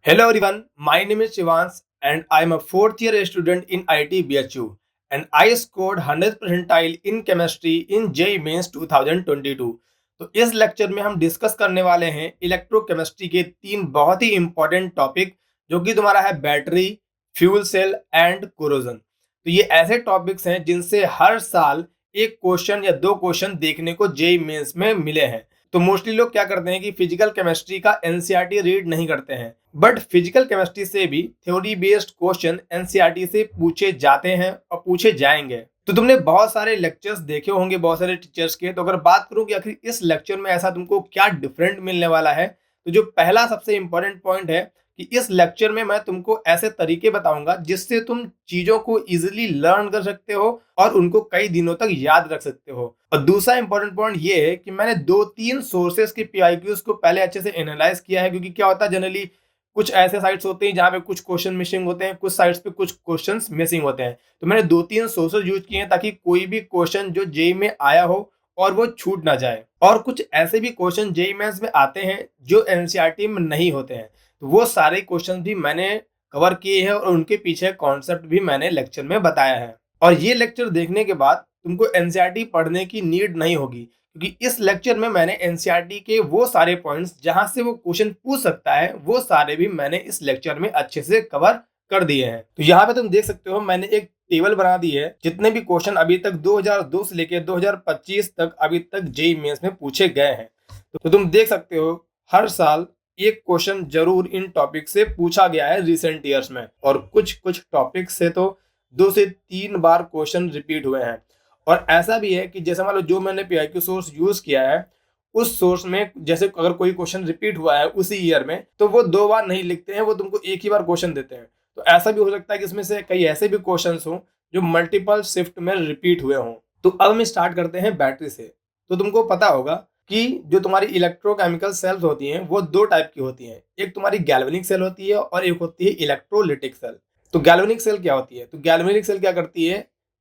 Hello everyone, my name is Shivansh and I am a fourth year student in IT BHU and I scored 100th percentile in chemistry in JEE Mains 2022। तो इस lecture में हम discuss करने वाले हैं electrochemistry के तीन बहुत ही इंपॉर्टेंट टॉपिक जो कि तुम्हारा है battery, fuel cell and corrosion. तो ये ऐसे टॉपिक्स हैं जिनसे हर साल एक क्वेश्चन या दो क्वेश्चन देखने को जेईई मेंस में मिले हैं। तो मोस्टली लोग क्या करते हैं कि फिजिकल केमिस्ट्री का एनसीईआरटी रीड नहीं करते हैं, बट फिजिकल केमिस्ट्री से भी थ्योरी बेस्ड क्वेश्चन एनसीईआरटी से पूछे जाते हैं और पूछे जाएंगे। तो तुमने बहुत सारे लेक्चर्स देखे होंगे बहुत सारे टीचर्स के, तो अगर बात करूं कि आखिर इस लेक्चर में ऐसा तुमको क्या डिफरेंट मिलने वाला है, तो जो पहला सबसे इंपॉर्टेंट पॉइंट है कि इस लेक्चर में मैं तुमको ऐसे तरीके बताऊंगा जिससे तुम चीजों को इजीली लर्न कर सकते हो और उनको कई दिनों तक याद रख सकते हो। और दूसरा इंपॉर्टेंट पॉइंट ये है कि मैंने दो तीन सोर्सेस के पीआईक्यूज को पहले अच्छे से एनालाइज किया है, क्योंकि क्या होता है जनरली कुछ ऐसे साइट्स होते हैं जहाँ पे कुछ क्वेश्चन मिसिंग होते हैं, कुछ साइट्स पे कुछ क्वेश्चंस मिसिंग होते हैं। तो मैंने दो तीन सोर्सेज यूज किए हैं ताकि कोई भी क्वेश्चन जो जेईई में आया हो और वो छूट ना जाए। और कुछ ऐसे भी क्वेश्चन जेईई मेंस में आते हैं जो एनसीईआरटी में नहीं होते हैं, तो वो सारे क्वेश्चन भी मैंने कवर किए हैं और उनके पीछे कॉन्सेप्ट भी मैंने लेक्चर में बताया है। और ये लेक्चर देखने के बाद तुमको एनसीईआरटी पढ़ने की नीड नहीं होगी, क्योंकि इस लेक्चर में मैंने एनसीईआरटी के वो सारे पॉइंट्स जहां से वो क्वेश्चन पूछ सकता है वो सारे भी मैंने इस लेक्चर में अच्छे से कवर कर दिए हैं। तो यहाँ पे तुम देख सकते हो मैंने एक टेबल बना दी है जितने भी क्वेश्चन अभी तक 2002 से लेकर 2025 तक अभी तक जेईई मेंस में पूछे गए हैं। तो तुम देख सकते हो हर साल एक क्वेश्चन जरूर इन टॉपिक से पूछा गया है रिसेंट ईयर्स में, और कुछ कुछ टॉपिक से तो 2 से 3 बार क्वेश्चन रिपीट हुए हैं। और ऐसा भी है कि जैसे मान लो जो मैंने पीआईक्यू सोर्स यूज किया है उस सोर्स में जैसे अगर कोई क्वेश्चन रिपीट हुआ है उसी ईयर में तो वो 2 बार नहीं लिखते हैं, वो तुमको एक ही बार क्वेश्चन देते हैं। तो ऐसा भी हो सकता है कि इसमें से कई ऐसे भी क्वेश्चन हों जो मल्टीपल शिफ्ट में रिपीट हुए हों। तो अब हम स्टार्ट करते हैं बैटरी से। तो तुमको पता होगा कि जो तुम्हारी इलेक्ट्रोकेमिकल सेल्स होती हैं वो दो टाइप की होती हैं, एक तुम्हारी गैल्वेनिक सेल होती है और एक होती है इलेक्ट्रोलिटिक सेल। तो गैल्वेनिक सेल क्या होती है? तो गैल्वेनिक सेल क्या करती है,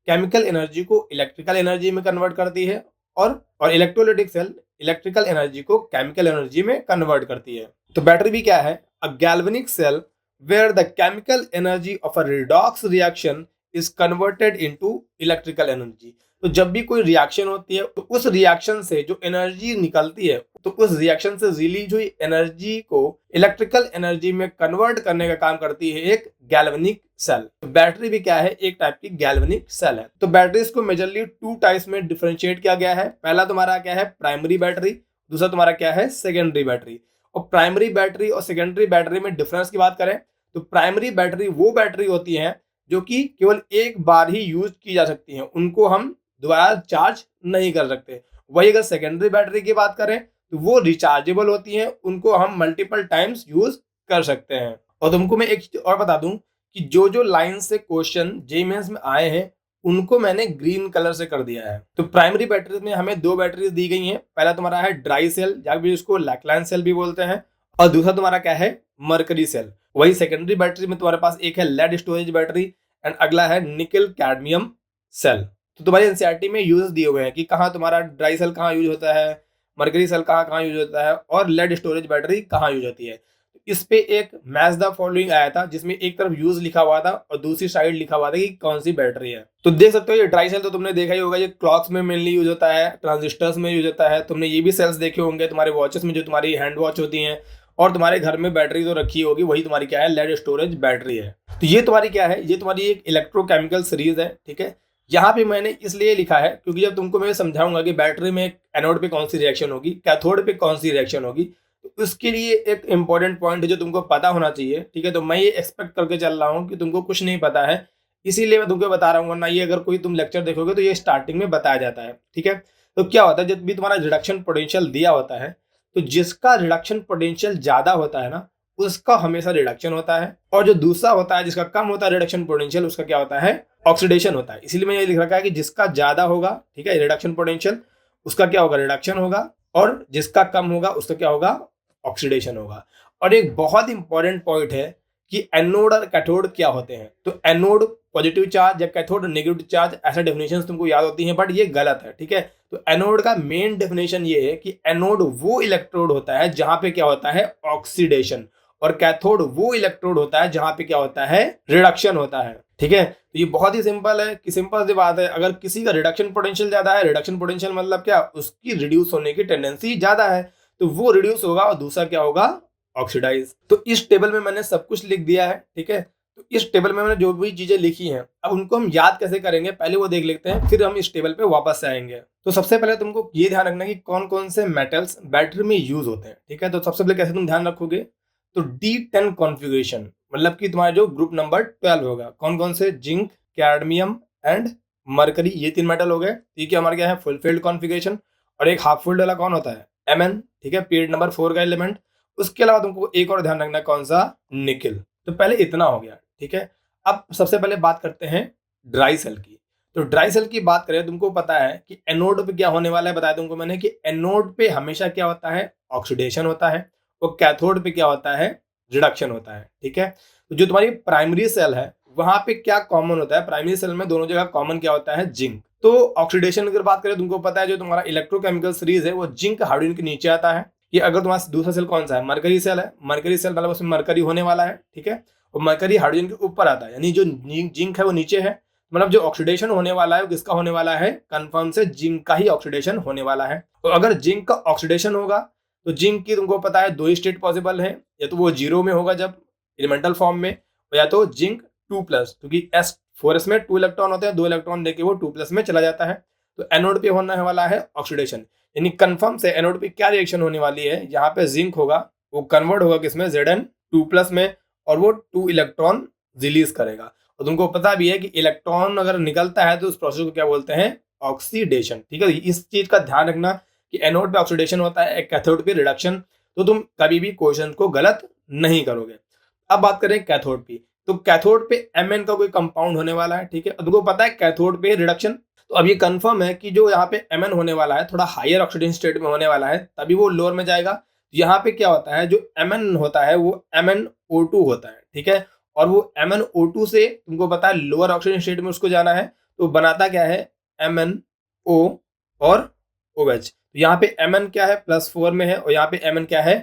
केमिकल एनर्जी को इलेक्ट्रिकल एनर्जी में कन्वर्ट करती है, और इलेक्ट्रोलिटिक सेल इलेक्ट्रिकल एनर्जी को केमिकल एनर्जी में कन्वर्ट करती है। तो बैटरी भी क्या है, a galvanic cell where the chemical energy of a redox reaction is converted into electrical energy. तो जब भी कोई रिएक्शन होती है तो उस रिएक्शन से जो एनर्जी निकलती है तो उस रिएक्शन से रिलीज हुई एनर्जी को इलेक्ट्रिकल एनर्जी में कन्वर्ट करने का काम करती है एक गैल्वेनिक सेल। तो बैटरी भी क्या है, एक टाइप की गैल्वेनिक सेल है। तो बैटरीज को मेजरली 2 टाइप्स में डिफरेंशिएट किया गया है। पहला तुम्हारा क्या है, प्राइमरी बैटरी, दूसरा तुम्हारा क्या है, सेकेंडरी बैटरी। और प्राइमरी बैटरी और सेकेंडरी बैटरी में डिफरेंस की बात करें तो प्राइमरी बैटरी वो बैटरी होती है जो कि केवल एक बार ही यूज की जा सकती है, उनको हम दोबारा चार्ज नहीं कर सकते। वही अगर सेकेंडरी बैटरी की बात करें तो वो रिचार्जेबल होती हैं, उनको हम मल्टीपल टाइम्स यूज कर सकते हैं। और तुमको मैं एक चीज और बता दूं कि जो जो लाइन से क्वेश्चन जेईई मेंस में आए हैं उनको मैंने ग्रीन कलर से कर दिया है। तो प्राइमरी बैटरीज में हमें 2 बैटरीज दी गई हैं। पहला तुम्हारा है ड्राई सेल या भी उसको लैकलाइन सेल भी बोलते हैं, और दूसरा तुम्हारा क्या है, मरकरी सेल। वही सेकेंडरी बैटरी में तुम्हारे पास एक है लेड स्टोरेज बैटरी एंड अगला है निकल कैडमियम सेल। तो तुम्हारी एनसीईआरटी में यूज दिए हुए हैं कि कहाँ तुम्हारा ड्राई सेल कहाँ यूज होता है, मरकरी सेल कहाँ कहाँ यूज होता है और लेड स्टोरेज बैटरी कहाँ यूज होती है। इस पे एक मैच द फॉलोइंग आया था जिसमें एक तरफ यूज लिखा हुआ था और दूसरी साइड लिखा हुआ था कि कौन सी बैटरी है। तो देख सकते हो ये ड्राई सेल तो तुमने देखा ही होगा, ये क्लॉक्स में मेनली यूज होता है, ट्रांजिस्टर्स में यूज होता है। तुमने ये भी सेल्स देखे होंगे तुम्हारे वॉचेस में, जो तुम्हारी हैंड वॉच होती हैं, और तुम्हारे घर में बैटरी जो रखी होगी वही तुम्हारी क्या है, लेड स्टोरेज बैटरी है। तो ये तुम्हारी क्या है, ये तुम्हारी एक इलेक्ट्रोकेमिकल सीरीज है। ठीक है, यहाँ पे मैंने इसलिए लिखा है क्योंकि जब तुमको मैं समझाऊंगा कि बैटरी में एनोड पे कौन सी रिएक्शन होगी, कैथोड पे कौन सी रिएक्शन होगी, तो उसके लिए एक इंपॉर्टेंट पॉइंट है जो तुमको पता होना चाहिए। ठीक है, तो मैं ये एक्सपेक्ट करके चल रहा हूँ कि तुमको कुछ नहीं पता है, इसीलिए मैं तुमको बता रहा हूँ, वरना ये अगर कोई तुम लेक्चर देखोगे तो ये स्टार्टिंग में बताया जाता है। ठीक है, तो क्या होता है जब भी तुम्हारा रिडक्शन पोटेंशियल दिया होता है तो जिसका रिडक्शन पोटेंशियल ज्यादा होता है ना उसका हमेशा रिडक्शन होता है, और जो दूसरा होता है जिसका कम होता है रिडक्शन पोटेंशियल उसका क्या होता है, ऑक्सीडेशन होता है। इसीलिए मैं ये लिख रखा है कि जिसका ज्यादा होगा, ठीक है, रिडक्शन पोटेंशियल, उसका क्या होगा, रिडक्शन होगा, और जिसका कम होगा उसका क्या होगा, ऑक्सीडेशन होगा। और एक बहुत इंपॉर्टेंट पॉइंट है कि एनोड और कैथोड क्या होते हैं। तो एनोड पॉजिटिव चार्ज या कैथोड नेगेटिव चार्ज, ऐसा डेफिनेशन तुमको याद होती है, बट ये गलत है। ठीक है, तो एनोड का मेन डेफिनेशन ये है कि एनोड वो इलेक्ट्रोड होता है जहां पे क्या होता है, ऑक्सीडेशन, और कैथोड वो इलेक्ट्रोड होता है जहां पे क्या होता है, रिडक्शन होता है। ठीक है, तो ये बहुत ही सिंपल है कि सिंपल सी बात है, अगर किसी का रिडक्शन पोटेंशियल ज्यादा है, रिडक्शन पोटेंशियल मतलब क्या, उसकी रिड्यूस होने की टेंडेंसी ज्यादा है, तो वो रिड्यूस होगा और दूसरा क्या होगा, ऑक्सीडाइज। तो इस टेबल में मैंने सब कुछ लिख दिया है। ठीक है, तो इस टेबल में मैंने जो भी चीजें लिखी हैं, अब उनको हम याद कैसे करेंगे पहले वो देख लेते हैं, फिर हम इस टेबल पे वापस से आएंगे। तो सबसे पहले तुमको ये ध्यान रखना कि कौन कौन से मेटल्स बैटरी में यूज होते हैं। ठीक है, तो सबसे पहले कैसे तुम ध्यान रखोगे, तो D10 कॉन्फ़िगरेशन मतलब कि तुम्हारा जो ग्रुप नंबर 12 होगा, कौन कौन से, जिंक, कैडमियम एंड मरकरी, ये 3 मेटल हो गए। ठीक है, हमारा क्या है, फुल फील्ड कॉन्फ़िगरेशन। और एक हाफ फील्ड वाला कौन होता है, Mn। ठीक है, पीरियड नंबर 4 का एलिमेंट। उसके अलावा तुमको एक और ध्यान रखना है, कौन सा, निकल। तो पहले इतना हो गया। ठीक है, अब सबसे पहले बात करते हैं ड्राई सेल की। तो ड्राई सेल की बात करें, तुमको पता है कि एनोड पे क्या होने वाला है, बताया तुमको मैंने कि एनोड पे हमेशा क्या होता है, ऑक्सीडेशन होता है, और कैथोड पे क्या होता है, रिडक्शन होता है। ठीक है, तो जो तुम्हारी प्राइमरी सेल है वहां पे क्या कॉमन होता है, प्राइमरी सेल में दोनों जगह कॉमन क्या होता है, जिंक। तो ऑक्सीडेशन अगर बात करें, तुमको पता है जो तुम्हारा इलेक्ट्रोकेमिकल सीरीज है वो जिंक हाइड्रोजन के नीचे आता है। ये अगर तुम्हारा दूसरा सेल कौन सा है, मरकरी सेल है, मरकरी सेल मतलब उसमें मरकरी होने वाला है। ठीक है, और मरकरी हाइड्रोजन के ऊपर आता है, यानी जो जिंक है वो नीचे है, मतलब जो ऑक्सीडेशन होने वाला है वो किसका होने वाला है, कंफर्म से जिंक का ही ऑक्सीडेशन होने वाला है। तो अगर जिंक का ऑक्सीडेशन होगा तो जिंक की तुमको पता है दो ही स्टेट पॉसिबल है, या तो वो जीरो में होगा जब एलिमेंटल फॉर्म में, या तो जिंक 2+, क्योंकि S4s में 2 इलेक्ट्रॉन होते हैं, 2 इलेक्ट्रॉन देके वो 2+ में चला जाता है। तो एनोड पे होने वाला है ऑक्सीडेशन, यानी कंफर्म से एनोड पे क्या रिएक्शन होने वाली है, यहाँ पे जिंक होगा, वो कन्वर्ट होगा किसमें, Zn2+ में, और वो 2 इलेक्ट्रॉन रिलीज करेगा। और तुमको पता भी है कि इलेक्ट्रॉन अगर निकलता है तो उस प्रोसेस को क्या बोलते हैं, ऑक्सीडेशन। ठीक है, इस चीज का ध्यान रखना कि एनोड पे ऑक्सीडेशन होता है, कैथोड पे रिडक्शन, तो तुम कभी भी क्वेश्चन को गलत नहीं करोगे। अब बात करें कैथोड पे, तो कैथोड पे Mn का कोई कंपाउंड होने वाला है। ठीक है, तुमको पता है कैथोड पे रिडक्शन, तो अब ये कंफर्म है कि जो यहाँ पे Mn होने वाला है थोड़ा हायर ऑक्सीडेशन स्टेट में होने वाला है, तभी वो लोअर में जाएगा। यहाँ पे क्या होता है, जो Mn होता है वो MnO2 होता है। ठीक है, और वो MnO2 से तुमको पता है लोअर ऑक्सीडेशन स्टेट में उसको जाना है, तो बनाता क्या है, MnO और OH। तो यहाँ पे Mn क्या है, +4 में है, और यहाँ पे Mn क्या है,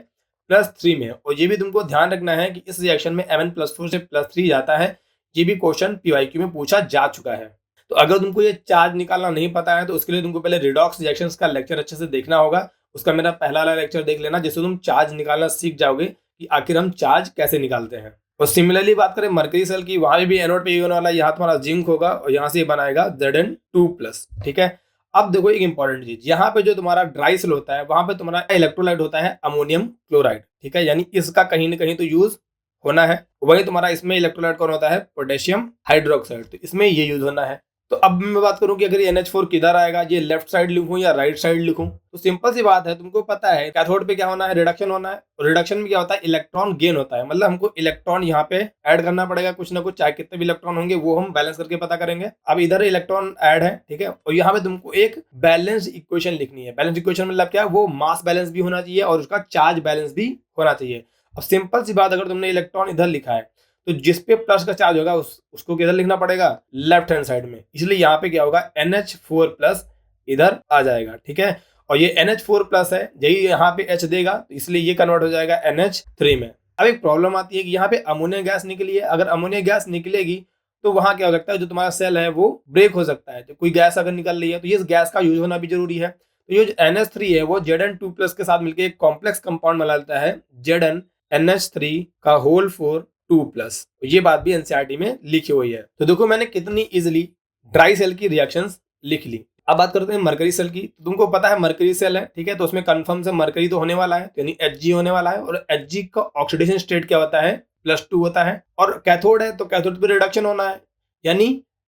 +3 में है। और ये भी तुमको ध्यान रखना है कि इस रिएक्शन में Mn +4 से +3 जाता है, ये भी क्वेश्चन PYQ में पूछा जा चुका है। तो अगर तुमको ये चार्ज निकालना नहीं पता है तो उसके लिए तुमको पहले रिडॉक्स रिएक्शंस का लेक्चर अच्छे से देखना होगा, उसका मेरा पहला वाला लेक्चर देख लेना, जिससे तुम चार्ज निकालना सीख जाओगे कि आखिर हम चार्ज कैसे निकालते हैं। और सिमिलरली बात करें मरकरी सेल की, वहां भी एनोड पे होने वाला, यहाँ तुम्हारा जिंक होगा और यहाँ से बनाएगा Zn2+। ठीक है, अब देखो एक इंपॉर्टेंट चीज, यहाँ पे जो तुम्हारा ड्राई सेल होता है वहां पे तुम्हारा इलेक्ट्रोलाइट होता है अमोनियम क्लोराइड। ठीक है, यानी इसका कहीं ना कहीं तो यूज होना है। वही तुम्हारा इसमें इलेक्ट्रोलाइट कौन होता है, पोटेशियम हाइड्रोक्साइड, तो इसमें ये यूज होना है। तो अब मैं बात करूं कि अगर ये NH4 किधर आएगा, ये लेफ्ट साइड लिखूं या राइट साइड लिखूं, तो सिंपल सी बात है, तुमको पता है कैथोड पे क्या होना है, रिडक्शन होना है, और रिडक्शन में क्या होता है, इलेक्ट्रॉन गेन होता है, मतलब हमको इलेक्ट्रॉन यहाँ पे ऐड करना पड़ेगा कुछ ना कुछ, चाहे कितने भी इलेक्ट्रॉन होंगे वो हम बैलेंस करके पता करेंगे। अब इधर इलेक्ट्रॉन ऐड है। ठीक है, और यहाँ पे तुमको एक बैलेंस इक्वेशन लिखनी है। बैलेंस इक्वेशन मतलब क्या, वो मास बैलेंस भी होना चाहिए और उसका चार्ज बैलेंस भी होना चाहिए। अब सिंपल सी बात, अगर तुमने इलेक्ट्रॉन इधर लिखा है तो जिसपे प्लस का चार्ज होगा उसको किधर लिखना पड़ेगा, लेफ्ट हैंड साइड में, इसलिए यहाँ पे क्या होगा, NH4+ इधर आ जाएगा। ठीक है, और ये NH4+ है, यही यहाँ पे H देगा, तो इसलिए ये कन्वर्ट हो जाएगा NH3 में। अब एक प्रॉब्लम आती है कि यहाँ पे अमोनिया गैस निकली है, अगर अमोनिया गैस निकलेगी तो वहां क्या हो सकता है, जो तुम्हारा सेल है वो ब्रेक हो सकता है। तो कोई गैस अगर निकल रही है तो इस गैस का यूज होना भी जरूरी है। तो ये जो NH3 है वो Zn2+ के साथ मिलकर एक कॉम्प्लेक्स कंपाउंड बनाता है, ZnNH3 का होल 4 2+। ये बात भी एनसीईआरटी में लिखी हुई है। तो देखो मैंने कितनी इजीली ड्राई सेल की रिएक्शंस लिख ली। अब बात करते हैं मरकरी सेल की। तुमको पता है मरकरी सेल है, ठीक है, तो उसमें कंफर्म से मरकरी तो होने वाला है, यानी Hg होने वाला है, और Hg का ऑक्सीडेशन स्टेट क्या होता है, +2 होता है। और कैथोड है तो कैथोड पे रिडक्शन होना है, यानी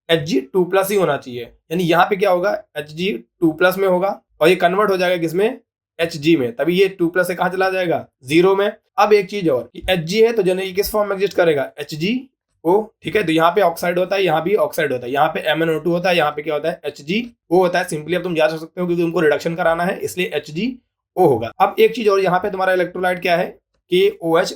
Hg2+ ही होना चाहिए, यानी यहाँ पे क्या होगा, Hg2+ में होगा, और ये कन्वर्ट हो जाएगा किसमें, Hg में, तभी ये 2+ से कहाँ चला जाएगा, 0 में। अब एक चीज और कि Hg है तो जनरली किस फॉर्म में एग्जिस्ट करेगा, HgO। ठीक है, तो यहाँ पे ऑक्साइड होता है, यहाँ भी ऑक्साइड होता है, यहाँ पे MnO2 होता है, यहाँ पे क्या होता है, HgO होता है। सिंपली अब तुम याद रख सकते हो क्योंकि तुमको रिडक्शन कराना है, इसलिए HgO होगा। अब एक चीज और, यहाँ पे तुम्हारा इलेक्ट्रोलाइट क्या है, KOH-।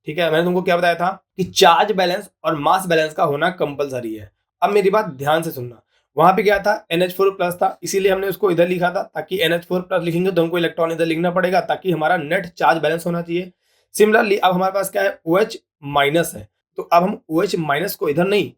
ठीक है, मैंने तुमको क्या बताया था कि चार्ज बैलेंस और मास बैलेंस का होना कंपलसरी है। अब मेरी बात ध्यान से सुनना, वहां पे क्या था, NH4+ था, इसीलिए हमने उसको इधर लिखा था, ताकि NH4+ लिखेंगे तो हमको इलेक्ट्रॉन इधर लिखना पड़ेगा ताकि हमारा नेट चार्ज बैलेंस होना चाहिए। सिमिलरली अब हमारे पास क्या है, OH माइनस है, तो अब हम OH माइनस को इधर नहीं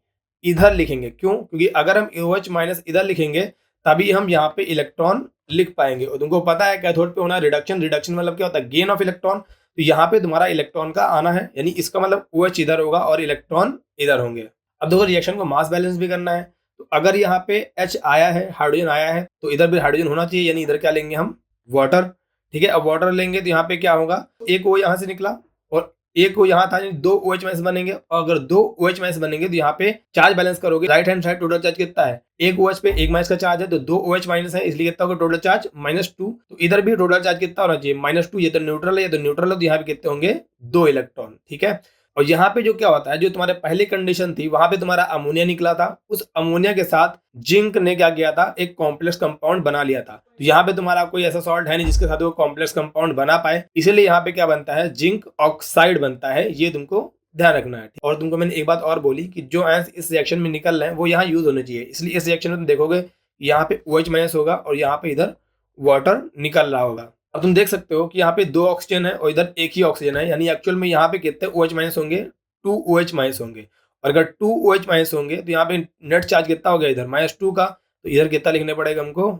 इधर लिखेंगे। क्यों? क्योंकि अगर हम OH माइनस इधर लिखेंगे तभी हम यहाँ पे इलेक्ट्रॉन लिख पाएंगे। और तुमको पता है कैथोड पे होना रिडक्शन, रिडक्शन मतलब क्या होता है, गेन ऑफ इलेक्ट्रॉन। तो यहाँ पे तुम्हारा इलेक्ट्रॉन का आना है, यानी इसका मतलब OH इधर होगा और इलेक्ट्रॉन इधर होंगे। अब देखो रिएक्शन को मास बैलेंस भी करना है, तो अगर यहाँ पे H आया है, हाइड्रोजन आया है, तो इधर भी हाइड्रोजन होना चाहिए, यानी इधर क्या लेंगे हम, वाटर। ठीक है, अब वाटर लेंगे तो यहाँ पे क्या होगा, एक O यहाँ से निकला और एक O यहाँ था, यानी दो OH माइनस बनेंगे। और अगर दो OH माइनस बनेंगे तो यहाँ पे चार्ज बैलेंस करोगे, right hand side total charge कितना है, एक OH पे एक माइनस का चार्ज है, तो दो OH माइनस है, इसलिए कितना होगा टोटल चार्ज -2। तो इधर भी टोटल चार्ज कितना होना चाहिए, -2। ये तो न्यूट्रल है, ये तो न्यूट्रल है, तो यहाँ पे कितने होंगे, 2 इलेक्ट्रॉन। ठीक है, और यहाँ पे जो क्या होता है, जो तुम्हारे पहली कंडीशन थी वहां पे तुम्हारा अमोनिया निकला था, उस अमोनिया के साथ जिंक ने क्या किया था, एक कॉम्प्लेक्स कंपाउंड बना लिया था। तो यहाँ पे तुम्हारा कोई ऐसा सॉल्ट है नहीं जिसके साथ वो कॉम्प्लेक्स कंपाउंड बना पाए, इसीलिए यहाँ पे क्या बनता है, जिंक ऑक्साइड बनता है। ये तुमको ध्यान रखना है। और तुमको मैंने एक बात और बोली कि जो आयंस इस रिएक्शन में निकल रहे हैं वो यहाँ यूज होने चाहिए, इसलिए इस रिएक्शन में तुम देखोगे यहाँ पे OH माइनस होगा और यहाँ पे इधर वाटर निकल रहा होगा। अब तुम देख सकते हो कि यहाँ पे 2 ऑक्सीजन है और इधर एक ही ऑक्सीजन है, यानी एक्चुअल में यहाँ पे कितने OH माइनस होंगे, 2 OH माइनस होंगे। और अगर 2 OH माइनस होंगे तो यहाँ पे नेट चार्ज कितना हो गया इधर, -2 का, तो इधर कितना लिखने पड़ेगा हमको,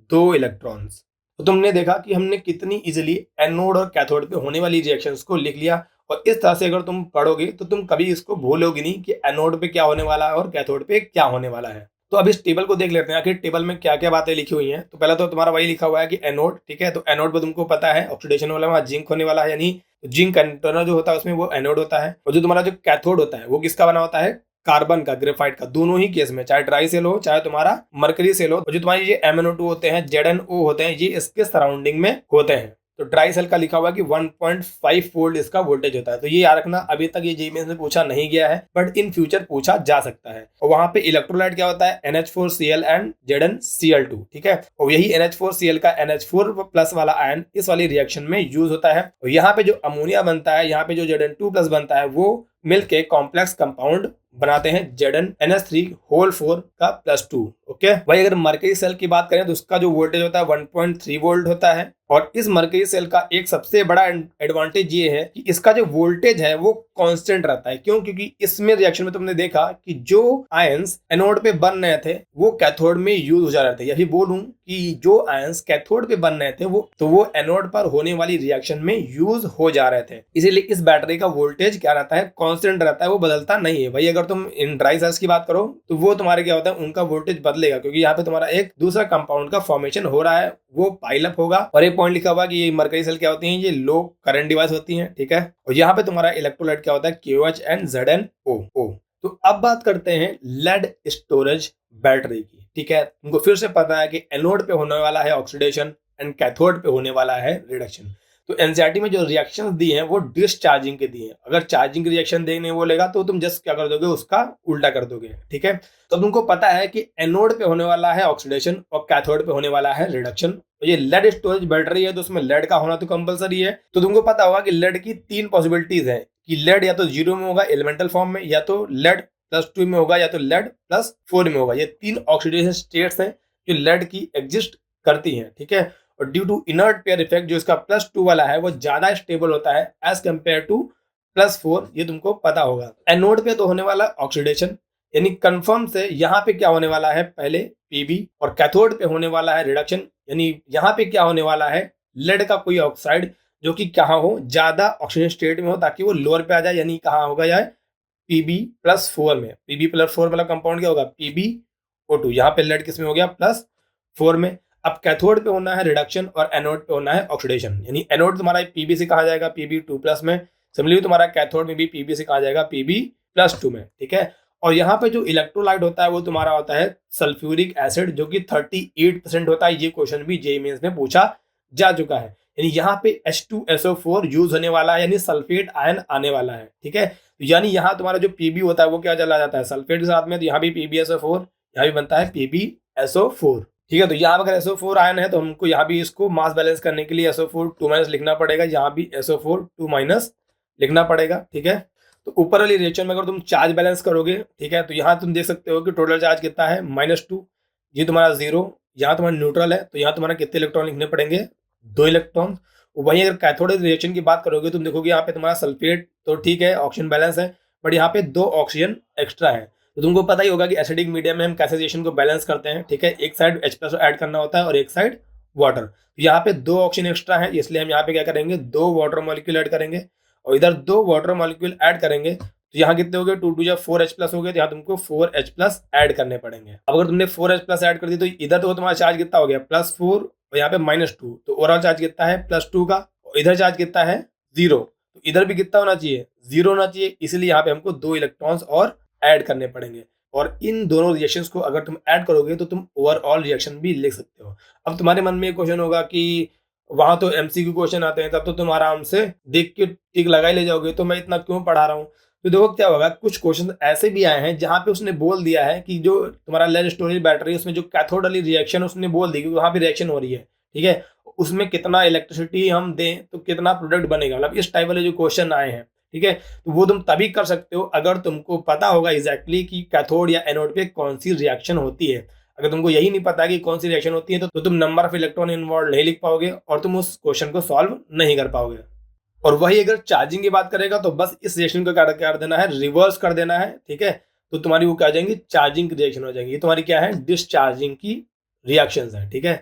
2 इलेक्ट्रॉन्स। तो तुमने देखा कि हमने कितनी इजीली एनोड और कैथोड पे होने वाली रिएक्शंस को लिख लिया। और इस तरह से अगर तुम पढ़ोगे तो तुम कभी इसको भूलोगे नहीं कि एनोड पे क्या होने वाला है और कैथोड पे क्या होने वाला है। तो अब इस टेबल को देख लेते हैं, आखिर टेबल में क्या क्या बातें लिखी हुई हैं। तो पहला तो तुम्हारा वही लिखा हुआ है कि एनोड, ठीक है, तो एनोड पे तुमको पता है ऑक्सीडेशन वाला वहां जिंक होने वाला है, यानी जिंक इंटरनल जो होता है उसमें वो एनोड होता है। और जो तुम्हारा जो कैथोड होता है वो किसका बना होता है, कार्बन का, ग्रेफाइट का। दोनों ही केस में, चाहे ट्राई सेल हो चाहे तुम्हारा मरकरी सेल हो, जो तुम्हारे ये MnO2 होते हैं, ZnO होते हैं, ये इसके सराउंडिंग में होते हैं। तो ट्राई सेल का लिखा हुआ है कि 1.5 वोल्ट इसका वोल्टेज होता है। तो ये याद रखना, अभी तक ये जेईई मेंस में पूछा नहीं गया है, बट इन फ्यूचर पूछा जा सकता है। और वहां पे इलेक्ट्रोलाइट क्या होता है, NH4Cl एंड ZnCl2। ठीक है, और यही NH4Cl का NH4 प्लस वाला आयन इस वाली रिएक्शन में यूज होता है। और यहाँ पे जो अमोनिया बनता है, यहाँ पे जो Zn2 प्लस बनता है, वो मिलके कॉम्प्लेक्स कंपाउंड बनाते हैं ZnNH3 का +2। ओके भाई, अगर मरकरी सेल की बात करें तो उसका जो वोल्टेज होता है 1.3 वोल्ट होता है। और इस मरकरी सेल का एक सबसे बड़ा एडवांटेज ये है कि इसका जो वोल्टेज है वो कांस्टेंट रहता है। क्यों? क्योंकि इसमें रिएक्शन में तुमने देखा कि जो आयंस एनोड पे बन रहे थे वो कैथोड में यूज हो जा रहे थे, या फिर बोलूं कि जो आयंस कैथोड पे बन रहे थे वो एनोड पर होने वाली रिएक्शन में यूज हो जा रहे थे। इसीलिए इस बैटरी का वोल्टेज क्या रहता है, कांस्टेंट रहता है, वो बदलता नहीं है। भाई अगर तुम इन ड्राई सेल्स की बात करो तो वो तुम्हारे क्या होता है, उनका वोल्टेज बदलेगा, क्योंकि यहाँ पे तुम्हारा एक दूसरा कंपाउंड का फॉर्मेशन हो रहा है, वो पाइल अप होगा। और एक पॉइंट लिखा हुआ कि ये मरकरी सेल क्या होती हैं, ये लो करंट डिवाइस होती हैं। ठीक है, और यहाँ पे तुम्हारा इलेक्ट्रोलाइट क्या होता है, KOH एंड ZnO। तो अब बात करते हैं लेड स्टोरेज बैटरी की। ठीक है, तुमको फिर से पता है कि एनोड पे होने वाला है ऑक्सीडेशन एंड कैथोड पे होने वाला है रिडक्शन। तो एनसीईआरटी में जो रिएक्शंस दी हैं वो डिस्चार्जिंग के दिए हैं। अगर चार्जिंग रिएक्शन देने बोलेगा तो तुम जस्ट क्या कर दोगे, उसका उल्टा कर दोगे। ठीक है, तो तुमको पता है कि एनोड पे होने वाला है ऑक्सीडेशन और कैथोड पे होने वाला है रिडक्शन। तो ये लेड स्टोरेज बैटरी है तो उसमें लेड का होना तो कंपलसरी है। तो तुमको पता होगा कि लेड की 3 पॉसिबिलिटीज है कि लेड या तो 0 में होगा एलिमेंटल फॉर्म में, या तो लेड +2 में होगा, या तो लेड +4 में होगा। ये 3 ऑक्सीडेशन स्टेट्स हैं जो लेड की एग्जिस्ट करती हैं। ठीक है, और due to inert pair effect जो इसका +2 वाला है वो ज्यादा स्टेबल होता है एज कंपेयर टू +4, ये तुमको पता होगा। एनोड पे तो होने वाला ऑक्सीडेशन, यानी कंफर्म से यहाँ पे क्या होने वाला है, पहले Pb, और कैथोड पे होने वाला है रिडक्शन, यानी यहाँ पे क्या होने वाला है, लेड का कोई ऑक्साइड जो कि कहाँ हो, ज्यादा ऑक्सीजन स्टेट में हो, ताकि वो लोअर पे आ जाए, यानी कहाँ होगा यार, Pb+4 में। Pb+4 वाला कंपाउंड क्या होगा, PbO2। यहाँ पे लेड किस में हो गया, +4 में। अब कैथोड पे होना है रिडक्शन और एनोड पे होना है ऑक्सीडेशन, यानी एनोड तुम्हारा Pb से कहा जाएगा Pb2+ में, सिमिलरली तुम्हारा कैथोड में भी Pb से कहा जाएगा Pb+2 में। ठीक है, और यहाँ पे जो इलेक्ट्रोलाइट होता है वो तुम्हारा होता है सल्फ्यूरिक एसिड, जो कि 38% होता है। ये क्वेश्चन भी जेईई मेंस में पूछा जा चुका है, यानी यहाँ पे H2SO4 यूज होने वाला है, यानी सल्फेट आयन आने वाला है। ठीक है, तो यानी यहाँ तुम्हारा जो Pb होता है वो क्या चला जाता है सल्फेट के साथ में, तो यहाँ भी PbSO4, यहाँ भी बनता है PbSO4। ठीक है, तो यहाँ अगर SO4 आयन है तो हमको यहाँ भी इसको मास बैलेंस करने के लिए SO4 2- लिखना पड़ेगा, यहाँ भी SO4 2- लिखना पड़ेगा। ठीक है, तो ऊपर वाली रिएक्शन में अगर तुम चार्ज बैलेंस करोगे, ठीक है, तो यहाँ तुम देख सकते हो कि टोटल चार्ज कितना है, -2, ये तुम्हारा 0, यहाँ तुम्हारा न्यूट्रल है, तो यहाँ तुम्हारा कितने इलेक्ट्रॉन लिखने पड़ेंगे, 2 इलेक्ट्रॉन। वहीं अगर कैथोड रिएक्शन की बात करोगे तुम देखोगे यहाँ पे तुम्हारा सल्फेट तो ठीक है, ऑक्सीजन बैलेंस है, बट यहाँ पे 2 ऑक्सीजन एक्स्ट्रा है। तो तुमको पता ही होगा कि एसिडिक मीडियम में हम कैसे रिएक्शन को बैलेंस करते हैं, ठीक है, एक साइड H+ ऐड करना होता है और एक साइड वाटर। तो यहाँ पे 2 ऑक्सीजन एक्स्ट्रा है, इसलिए हम यहाँ पे क्या करेंगे, 2 वाटर मॉलिक्यूल ऐड करेंगे और इधर 2 वाटर मॉलिक्यूल ऐड करेंगे। तो यहाँ कितने हो गए, 2 2 4H+ हो गए, तो यहाँ तुमको 4H+ ऐड करने पड़ेंगे। अब अगर तुमने 4H+ ऐड कर दी तो इधर तो तुम्हारा चार्ज कितना हो गया, +4 और यहाँ पे -2, तो ओवरऑल चार्ज कितना है +2 का, और इधर चार्ज कितना है 0, तो इधर भी कितना होना चाहिए 0 होना चाहिए, इसलिए यहाँ पे हमको 2 इलेक्ट्रॉन्स और ऐड करने पड़ेंगे। और इन दोनों रिएक्शंस को अगर तुम ऐड करोगे तो तुम ओवरऑल रिएक्शन भी लिख सकते हो। अब तुम्हारे मन में एक क्वेश्चन होगा कि वहां तो MCQ क्वेश्चन आते हैं, तब तो तुम आराम से देख के टिक लगा ही ले जाओगे, तो मैं इतना क्यों पढ़ा रहा हूँ। तो देखो क्या होगा, कुछ क्वेश्चन ऐसे भी आए हैं जहां पे उसने बोल दिया है कि जो तुम्हारा लेड स्टोरेज बैटरी है उसमें जो कैथोड वाली रिएक्शन उसने बोल दी कि वहां पे रिएक्शन हो रही है, ठीक है, उसमें कितना इलेक्ट्रिसिटी हम दें तो कितना प्रोडक्ट बनेगा, मतलब इस टाइप वाले जो क्वेश्चन आए हैं, ठीक है, तो वो तुम तभी कर सकते हो अगर तुमको पता होगा एग्जैक्टली कि कैथोड या एनोड पे कौन सी रिएक्शन होती है। अगर तुमको यही नहीं पता कि कौन सी रिएक्शन होती है तो तुम नंबर ऑफ इलेक्ट्रॉन इन्वॉल्व नहीं लिख पाओगे और तुम उस क्वेश्चन को सॉल्व नहीं कर पाओगे। और वही अगर चार्जिंग की बात करेगा तो बस इस रिएक्शन को क्या कर देना है, रिवर्स कर देना है, ठीक है, तो तुम्हारी वो क्या आ जाएंगी, चार्जिंग की रिएक्शन हो जाएंगी। ये तुम्हारी क्या है, डिसचार्जिंग की रिएक्शंस है, ठीक है।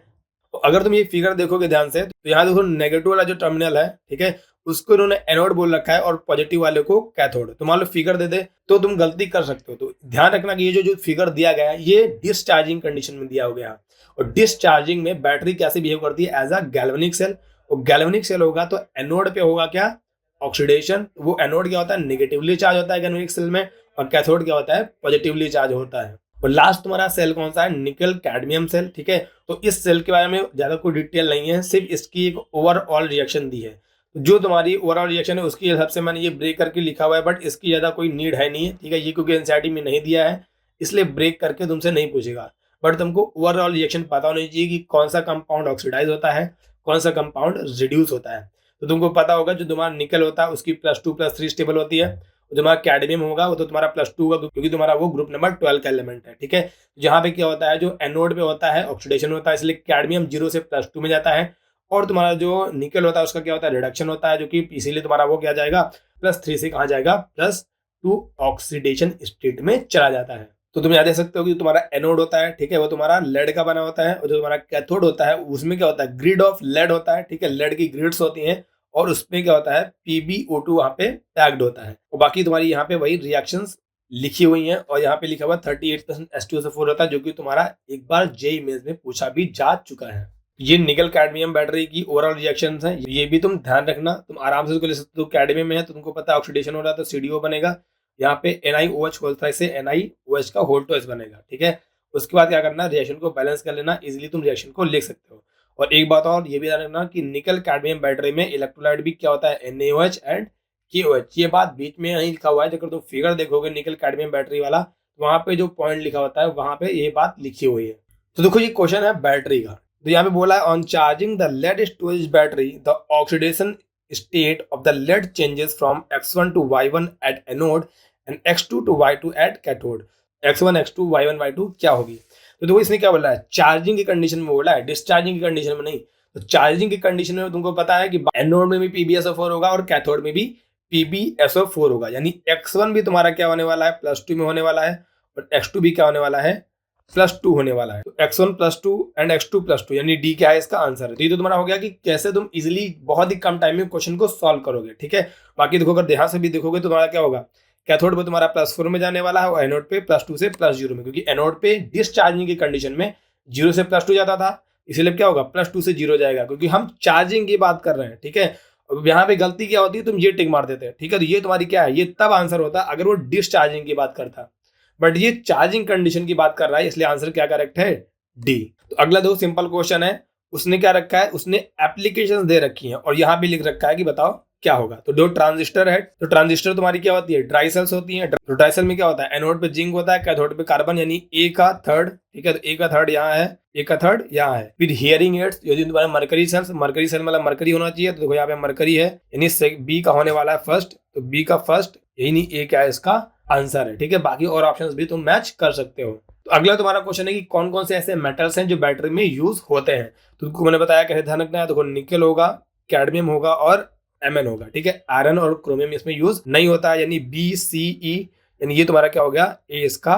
तो अगर तुम ये फिगर देखोगे ध्यान से तो यहाँ देखो नेगेटिव वाला जो टर्मिनल है, ठीक है, उसको इन्होंने एनोड बोल रखा है और पॉजिटिव वाले को कैथोड। तो मान लो फिगर दे दे तो तुम गलती कर सकते हो। तो ध्यान रखना कि ये जो फिगर दिया गया है ये डिसचार्जिंग कंडीशन में दिया हो गया, और डिसचार्जिंग में बैटरी कैसे बिहेव करती है, एज अ गैल्वेनिक सेल। और गैल्वेनिक सेल होगा तो एनोड पे होगा क्या, ऑक्सीडेशन। वो एनोड क्या होता है, नेगेटिवली चार्ज होता है गैल्वेनिक सेल में, और कैथोड क्या होता है, पॉजिटिवली चार्ज होता है। और लास्ट तुम्हारा सेल कौन सा है, निकल कैडमियम सेल, ठीक है। तो इस सेल के बारे में ज्यादा कोई डिटेल नहीं है, सिर्फ इसकी एक ओवरऑल रिएक्शन दी है। जो तुम्हारी ओवरऑल रिएक्शन है उसके हिसाब से मैंने ये ब्रेक करके लिखा हुआ है, बट इसकी ज्यादा कोई नीड है नहीं है, ठीक है, ये क्योंकि एनसीईआरटी में नहीं दिया है इसलिए ब्रेक करके तुमसे नहीं पूछेगा। बट तुमको ओवरऑल रिएक्शन पता होनी चाहिए कि कौन सा कंपाउंड ऑक्सीडाइज होता है, कौन सा कंपाउंड रिड्यूस होता है। तो तुमको पता होगा जो तुम्हारा निकल होता है उसकी +2 +3 स्टेबल होती है, जो तुम्हारा कैडमियम होगा वो तो तुम्हारा +2 होगा क्योंकि तुम्हारा वो ग्रुप नंबर 12 का एलिमेंट है, ठीक है। जहाँ पे क्या होता है, जो एनोड पे होता है ऑक्सीडेशन होता है, इसलिए कैडमियम 0 से +2 में जाता है, और तुम्हारा जो निकल होता है उसका क्या होता है, रिडक्शन होता है, जो कि इसीलिए तुम्हारा वो क्या जाएगा, +3 से कहाँ जाएगा, +2 ऑक्सीडेशन स्टेट में चला जाता है। तो तुम याद रख सकते हो कि तुम्हारा एनोड होता है, ठीक है, वो तुम्हारा लेड का बना होता है, और जो तुम्हारा कैथोड होता है उसमें क्या होता है, ग्रिड ऑफ लेड होता है, ठीक है, लेड की ग्रिड्स होती हैं, और उसमें क्या होता है, PbO2 वहां पे पैक्ड होता है। और बाकी तुम्हारी यहाँ पे वही रिएक्शंस लिखी हुई हैं, और यहाँ पे लिखा हुआ 38% H2SO4 होता है, जो कि तुम्हारा एक बार जेईई मेंस में पूछा भी जा चुका है। ये निकल कैडमियम बैटरी की ओवरऑल रिएक्शंस हैं, ये भी तुम ध्यान रखना, तुम आराम से इसको ले सकते हो। कैडमियम में है तो तुमको पता है ऑक्सीडेशन हो रहा है तो CDO बनेगा, यहाँ पे NiOH होल से NiOH का होल टू H बनेगा, ठीक है। उसके बाद क्या करना, रिएक्शन को बैलेंस कर लेना, इजिली तुम रिएक्शन को लिख सकते हो। और एक बात और ये भी ध्यान रखना कि निकल कैडमियम बैटरी में इलेक्ट्रोलाइट भी क्या होता है, NaOH एंड KOH। ये बात बीच में नहीं लिखा हुआ है, अगर तुम फिगर देखोगे निकल कैडमियम बैटरी वाला तो वहां पे जो पॉइंट लिखा होता है वहां पे ये बात लिखी हुई है। तो देखो ये क्वेश्चन है बैटरी का, तो यहाँ पे बोला है on charging the lead storage battery the oxidation state of the lead changes from X1 to Y1 at anode and X2 to Y2 at cathode। X1 X2 Y1 Y2 क्या होगी, तो देखो इसने क्या बोला है, चार्जिंग की कंडीशन में बोला है, डिस्चार्जिंग की कंडीशन में नहीं। तो चार्जिंग की कंडीशन में तुमको पता है कि एनोड में भी PbSO4 होगा और कैथोड में भी PbSO4 होगा, यानी X1 भी तुम्हारा क्या होने वाला है, +2 में होने वाला है, और X2 भी क्या होने वाला है, +2 होने वाला है। तो X1 +2 एंड X2 +2 यानी D क्या है इसका आंसर है। तो ये तो तुम्हारा हो गया कि कैसे तुम इजिली बहुत ही कम टाइम में क्वेश्चन को सॉल्व करोगे, ठीक है। बाकी देखो अगर ध्यान से भी देखोगे तो तुम्हारा क्या होगा, कैथोड पे तुम्हारा +4 में जाने वाला है और एनोड पे +2 से +0 में, क्योंकि एनोड पे डिसचार्जिंग की कंडीशन में 0 से +2 जाता था, इसलिए क्या होगा, +2 से 0 जाएगा, क्योंकि हम चार्जिंग की बात कर रहे हैं, ठीक है। अब यहाँ पे गलती क्या होती है, तुम ये टिक मार देते हैं, ठीक है। तो ये तुम्हारी क्या है, ये तब आंसर होता अगर वो डिसचार्जिंग की बात करता, बट ये चार्जिंग कंडीशन की बात कर रहा है, इसलिए आंसर क्या करेक्ट है, डी। तो अगला दो सिंपल क्वेश्चन है, उसने क्या रखा है, उसने एप्लीकेशंस दे रखी हैं और यहाँ भी लिख रखा है कि बताओ क्या होगा। तो दो ट्रांजिस्टर है, तो ट्रांजिस्टर तुम्हारी क्या होती है, ड्राई सेल्स होती हैं। तो ड्राई सेल में क्या होता है, एनोड पे जिंक होता है, कैथोड पे कार्बन, यानी A का थर्ड, ठीक है। तो A का थर्ड यहाँ है, A का थर्ड यहाँ है। फिर हियरिंग एड्स, यदि तुम्हारा मरकरी सेल्स, मरकरी सेल मतलब मरकरी होना चाहिए, तो देखो यहाँ पे मरकरी है, यानी B का होने वाला है फर्स्ट, तो B का फर्स्ट, यही A क्या है इसका आंसर है, ठीक है। बाकी और ऑप्शंस भी तुम मैच कर सकते हो। तो अगला तुम्हारा क्वेश्चन है कि कौन कौन से ऐसे मेटल्स हैं जो बैटरी में यूज होते हैं। तो तुमको मैंने बताया कैसे ध्यान रखना है, देखो निकल होगा, कैडमियम होगा और Mn होगा, ठीक है। आयरन और क्रोमियम इसमें यूज नहीं होता है, यानी BCE, यानी ये तुम्हारा क्या हो गया, ए इसका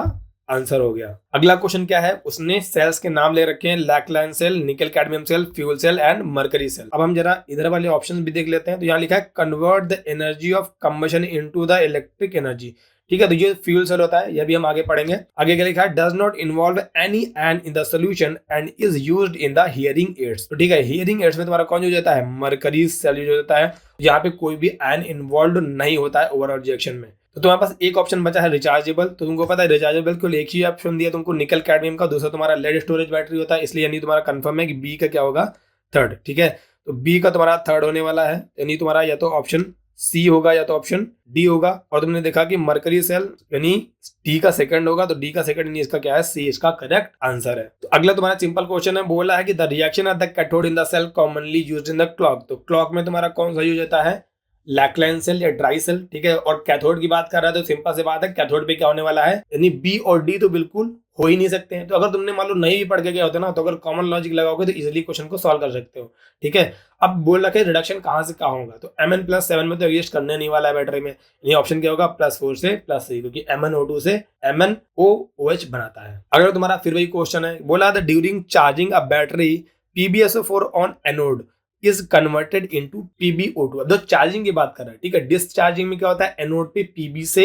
आंसर हो गया। अगला क्वेश्चन क्या है, उसने सेल्स के नाम ले रखे हैं, Leclanche cell, nickel cadmium cell, fuel cell and mercury cell. अब हम जरा इधर वाले ऑप्शन भी देख लेते हैं। तो यहाँ लिखा है convert the energy of combustion into the electric energy, ठीक है। तो ये फ्यूल सेल होता है, यह भी हम आगे पढ़ेंगे। आगे क्या लिखा है, does not involve any an in the solution and is used in the hearing aids. तो ठीक है, हियरिंग एड्स में तुम्हारा कौन यूज होता है, मरकरी सेल यूज होता है। यहाँ पे कोई भी एन इन्वॉल्व नहीं होता है ओवरऑल रिएक्शन में। तो तुम्हारे पास एक ऑप्शन बचा है रिचार्जेबल। तो तुमको पता है रिचार्जेबल को एक ही ऑप्शन दिया तुमको, निकल कैडमियम का, दूसरा तुम्हारा लेड स्टोरेज बैटरी होता है, इसलिए यानी तुम्हारा कंफर्म है कि बी का क्या होगा, थर्ड, ठीक है। तो बी का तुम्हारा थर्ड होने वाला है, यानी तुम्हारा या तो ऑप्शन सी होगा या तो ऑप्शन डी होगा। और तुमने देखा कि मरकरी सेल यानी डी का सेकंड होगा, तो डी का सेकंड यानी इसका क्या है, सी इसका करेक्ट आंसर है। तो अगला तुम्हारा सिंपल क्वेश्चन है, बोला है कि the reaction at the cathode in the cell commonly used in the clock. तो क्लॉक में तुम्हारा कौन सा यूज होता है, लैकलाइन सेल या ड्राई सेल, ठीक है। और कैथोड की बात कर रहा है तो सिंपल से बात है, कैथोड पे क्या होने वाला है, यानी बी और डी तो बिल्कुल हो ही नहीं सकते हैं। तो अगर तुमने मान लो नहीं भी पढ़ के गए होते ना, तो अगर कॉमन लॉजिक लगाओगे तो इजीली क्वेश्चन को सॉल्व कर सकते हो, ठीक है। अब बोल रखे रिडक्शन कहां से कहां होगा, तो Mn+7 में तो एग्जिस्ट करने नहीं वाला है बैटरी में, ये ऑप्शन क्या होगा, +4 से +3, क्योंकि MnO2 से MnOOH बनाता है। अगर तुम्हारा फिर वही क्वेश्चन है, बोला था during charging a battery PbSO4 on anode is converted into PbO2। अब चार्जिंग की बात कर रहा है, ठीक है। डिस्चार्जिंग में क्या होता है, एनोड पे Pb से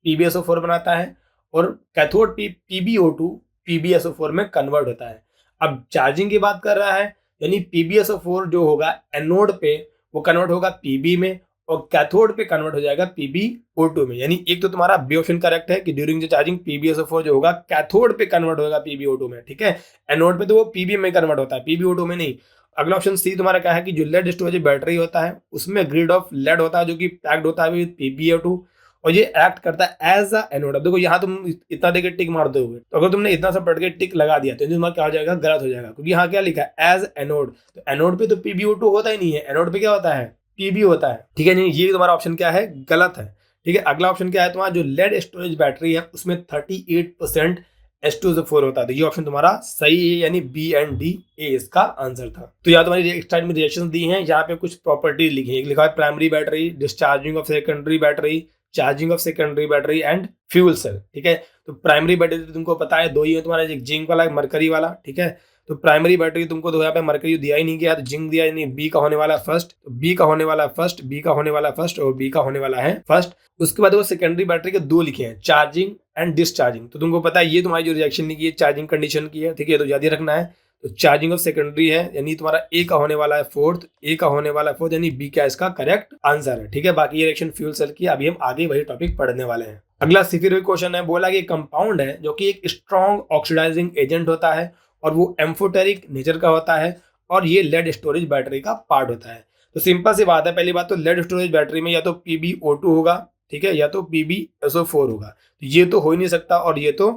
PbSO4 बनाता है और कैथोड पे PbO2 PbSO4 में कन्वर्ट होता है। अब चार्जिंग की बात कर रहा है, यानी PbSO4 जो होगा एनोड पे वो कन्वर्ट होगा Pb में और कैथोड पे कन्वर्ट हो जाएगा PbO2 में। यानी एक तो तुम्हारा बी ऑप्शन करेक्ट है कि ड्यूरिंग द चार्जिंग PbSO4 जो होगा कैथोड पे कन्वर्ट होगा PbO2 में, ठीक है। एनोड पे तो वो Pb में कन्वर्ट होता है, PbO2 में नहीं। अगला ऑप्शन सी तुम्हारा क्या है कि जो लेड स्टोरेज बैटरी होता है उसमें ग्रिड ऑफ लेड होता है जो कि पैक्ड होता है विद PbO2 और ये एक्ट करता है एज अ एनोड। अब देखो यहाँ तुम इतना देकर टिक मार दोगे, तो अगर तुमने इतना सा पढ़ के टिक लगा दिया तो तुम्हारा क्या हो जाएगा, गलत हो जाएगा, क्योंकि यहाँ क्या लिखा है एज एनोड। तो एनोड पे तो PbO2 होता ही नहीं है, एनोड पे क्या होता है, Pb होता है, ठीक है। नहीं, ये तुम्हारा ऑप्शन क्या है, गलत है, ठीक है। अगला ऑप्शन क्या है, तुम्हारा जो लेड स्टोरेज बैटरी है उसमें 38% H2SO4 होता है, तो ये ऑप्शन तुम्हारा सही है, यानी बी एंड डी ए इसका आंसर था। तो यहाँ तुम्हारी स्टाइल में रिएक्शंस दी हैं, यहाँ पे कुछ प्रॉपर्टीज लिखी है, लिखा है primary battery, discharging of secondary battery, charging of secondary battery and fuel cell, ठीक है। तो प्राइमरी बैटरी तो तुमको पता है दो ही है तुम्हारा, एक जिंक वाला, एक मरकरी वाला, ठीक है। तो प्राइमरी बैटरी तुमको तो यहाँ पे मरकरी दिया ही नहीं गया, तो जिंक दिया, यानी बी का होने वाला फर्स्ट, तो बी का होने वाला फर्स्ट, बी का होने वाला फर्स्ट और बी का होने वाला है फर्स्ट। उसके बाद वो सेकेंडरी बैटरी के दो लिखे हैं, चार्जिंग एंड डिस्चार्जिंग। तो तुमको पता है ये तुम्हारी जो रिएक्शन लिखी है चार्जिंग कंडीशन की है, ठीक है, तो याद ही रखना है। तो चार्जिंग ऑफ सेकेंडरी है, यानी तुम्हारा ए का होने वाला है फोर्थ, ए का होने वाला है फोर्थ, यानी बी क्या इसका करेक्ट आंसर है, ठीक है। बाकी ये रिएक्शन फ्यूल सेल की, अभी हम आगे वही टॉपिक पढ़ने वाले हैं। अगला फिर क्वेश्चन है, बोला कि कंपाउंड है जो कि एक स्ट्रॉन्ग ऑक्सीडाइजिंग एजेंट होता है और वो एम्फोटेरिक नेचर का होता है और ये लेड स्टोरेज बैटरी का पार्ट होता है। तो सिंपल सी बात है, पहली बात तो लेड स्टोरेज बैटरी में या तो PbO2 होगा, ठीक है, या तो PbSO4 होगा। तो ये तो हो ही नहीं सकता और ये तो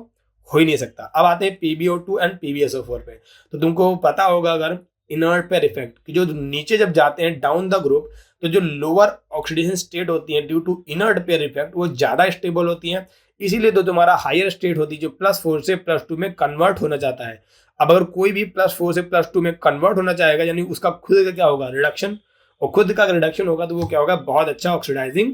हो ही नहीं सकता। अब आते हैं PbO2 एंड PbSO4 पे। तो तुमको पता होगा अगर इनर्ट पेयर इफेक्ट कि जो नीचे जब जाते हैं डाउन द ग्रुप, तो जो लोअर ऑक्सीडेशन स्टेट होती है due to inert pair effect वो ज्यादा स्टेबल होती है, इसीलिए तो तुम्हारा हायर स्टेट होती है जो +4 से +2 में कन्वर्ट होना चाहता है। अब अगर कोई भी +4 से +2 में कन्वर्ट होना चाहेगा, यानी उसका खुद का क्या होगा, रिडक्शन, और खुद का रिडक्शन होगा तो वो क्या होगा, बहुत अच्छा ऑक्सीडाइजिंग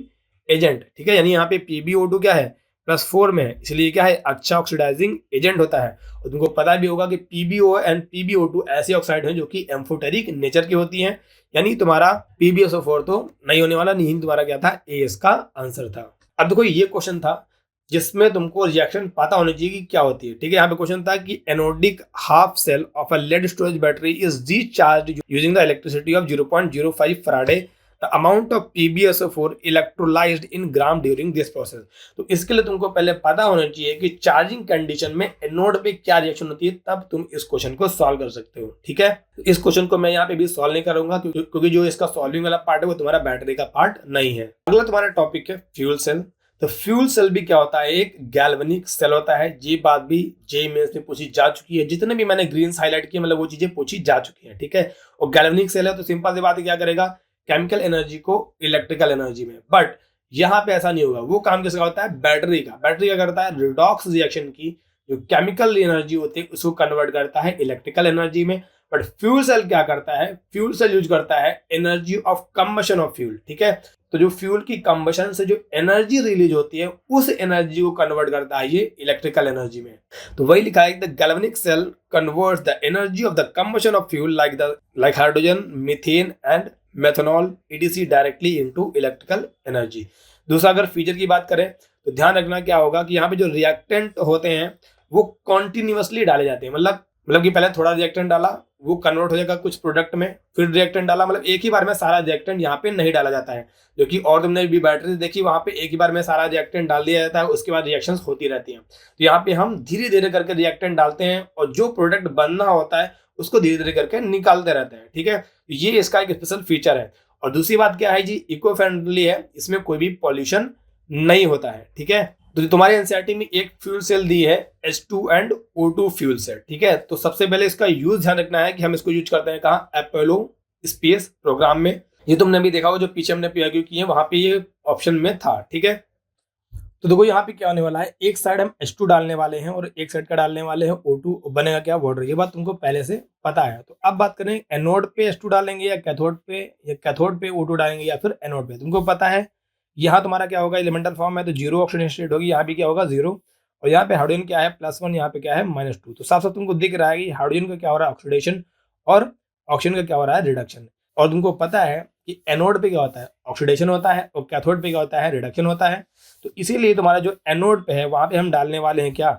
एजेंट, ठीक है। यानी यहाँ पे PbO2 क्या है, +4 में है, इसलिए क्या है, अच्छा ऑक्सीडाइजिंग एजेंट होता है। और तुमको पता भी होगा कि PbO एंड PbO2 ऐसी ऑक्साइड हैं जो कि एम्फोटेरिक नेचर की होती हैं, यानी तुम्हारा PbSO4 तो नहीं होने वाला, नहीं तुम्हारा क्या था, ए इसका आंसर था। अब देखो ये क्वेश्चन था जिसमें तुमको रिएक्शन पता होनी चाहिए कि क्या होती है, ठीक है। यहाँ पे क्वेश्चन था कि anodic half cell of a lead storage battery is discharged using the electricity of 0.05 faraday, the amount of PbSO4 electrolysed in gram during this process. तो इसके लिए तुमको पहले पता होना चाहिए कि चार्जिंग कंडीशन में एनोड पे क्या रिएक्शन होती है, तब तुम इस क्वेश्चन को सॉल्व कर सकते हो, ठीक है। इस क्वेश्चन को मैं यहाँ पे भी सॉल्व नहीं करूंगा क्योंकि जो इसका सॉल्विंग वाला पार्ट है वो तुम्हारा बैटरी का पार्ट नहीं है। अगला तुम्हारा टॉपिक है फ्यूल सेल। तो फ्यूल सेल भी क्या होता है, एक गैल्वेनिक सेल होता है। ये बात भी जेईई मेंस में पूछी जा चुकी है, जितने भी मैंने ग्रीन्स हाईलाइट किए मतलब वो चीजें पूछी जा चुकी है, ठीक है। और गैल्वेनिक सेल है तो सिंपल सी बात है, क्या करेगा, केमिकल एनर्जी को इलेक्ट्रिकल एनर्जी में। बट यहाँ पे ऐसा नहीं होगा, वो काम किसका होता है, बैटरी का। बैटरी क्या करता है, रिडॉक्स रिएक्शन की जो केमिकल एनर्जी होती है उसको कन्वर्ट करता है इलेक्ट्रिकल एनर्जी में। बट फ्यूल सेल क्या करता है, फ्यूल सेल यूज करता है energy of combustion of fuel, ठीक है। तो जो फ्यूल की कंबशन से जो एनर्जी रिलीज होती है उस एनर्जी को कन्वर्ट करता है ये इलेक्ट्रिकल एनर्जी में। तो वही लिखा है, the galvanic cell converts the energy of the combustion of fuel like hydrogen, methane and methanol ETC directly into electrical energy. दूसरा अगर फीचर की बात करें तो ध्यान रखना क्या होगा कि यहाँ पे जो रिएक्टेंट होते हैं वो कॉन्टिन्यूसली डाले जाते हैं, मतलब कि पहले थोड़ा रिएक्टेंट डाला, वो कन्वर्ट हो जाएगा कुछ प्रोडक्ट में, फिर रिएक्टेंट डाला, मतलब एक ही बार में सारा रिएक्टेंट यहाँ पे नहीं डाला जाता है। जो कि और तुमने भी बैटरी देखी, वहां पे एक ही बार में सारा रिएक्टेंट डाल दिया जाता है, उसके बाद रिएक्शंस होती रहती हैं। तो यहाँ पे हम धीरे धीरे करके रिएक्टेंट डालते हैं और जो प्रोडक्ट बनना होता है उसको धीरे धीरे करके निकालते रहते हैं, ठीक है। ये इसका एक स्पेशल फीचर है। और दूसरी बात क्या है जी, इको फ्रेंडली है, इसमें कोई भी पॉल्यूशन नहीं होता है, ठीक है। तो तुम्हारे एनसीईआरटी में एक फ्यूल सेल दी है H2 and O2 fuel cell, ठीक है। तो सबसे पहले इसका यूज ध्यान रखना है कि हम इसको यूज करते हैं कहाँ, अपोलो स्पेस प्रोग्राम में। ये तुमने भी देखा होगा, जो पीछे हमने पीआईक्यू किए वहां पे ये ऑप्शन में था, ठीक है। तो देखो यहाँ पे क्या होने वाला है, एक साइड हम H2 डालने वाले हैं और एक साइड का डालने वाले हैं O2, बनेगा क्या, वाटर। ये बात तुमको पहले से पता है। तो अब बात करें एनोड पे H2 डालेंगे या कैथोड पे O2 डालेंगे या फिर एनोड पे, तुमको पता है। यहाँ तुम्हारा क्या होगा, एलिमेंटल फॉर्म है तो जीरो ऑक्सीडेशन स्टेट होगी, यहाँ भी क्या होगा, जीरो। और यहाँ पे हाइड्रोजन क्या है, +1, यहाँ पे क्या है, -2। तो साफ साफ तुमको दिख रहा है कि हाइड्रोजन का क्या हो रहा है, ऑक्सीडेशन, और ऑक्सीजन का क्या हो रहा है, रिडक्शन। और तुमको पता है कि एनोड पे क्या होता है, ऑक्सीडेशन होता है, और कैथोड पे क्या होता है, रिडक्शन होता है। तो इसीलिए तुम्हारा जो एनोड पे है वहां पे हम डालने वाले हैं क्या,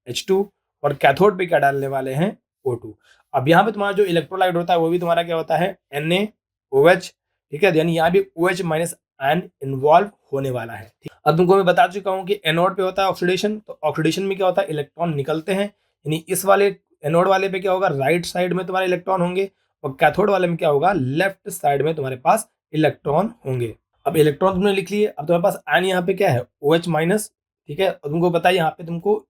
H2, और कैथोड पे क्या डालने वाले हैं, O2। अब यहाँ पे तुम्हारा जो इलेक्ट्रोलाइट होता है वो भी तुम्हारा क्या होता है, NaOH, ठीक है। यानी यहाँ भी OH- आयन इन्वॉल्व होने वाला है। अब तुमको मैं बता चुका हूँ कि एनोड पे होता है ऑक्सीडेशन, तो ऑक्सीडेशन में क्या होता है, इलेक्ट्रॉन निकलते हैं। यानी इस वाले एनोड वाले पे क्या होगा, राइट साइड में तुम्हारे इलेक्ट्रॉन होंगे, और कैथोड वाले में क्या होगा, लेफ्ट साइड में तुम्हारे पास इलेक्ट्रॉन होंगे। अब इलेक्ट्रॉन तुमने लिख लिए, अब तुम्हारे पास आयन यहाँ पे क्या है, OH-, ठीक है। और तुमको बताइए यहाँ पे तुमको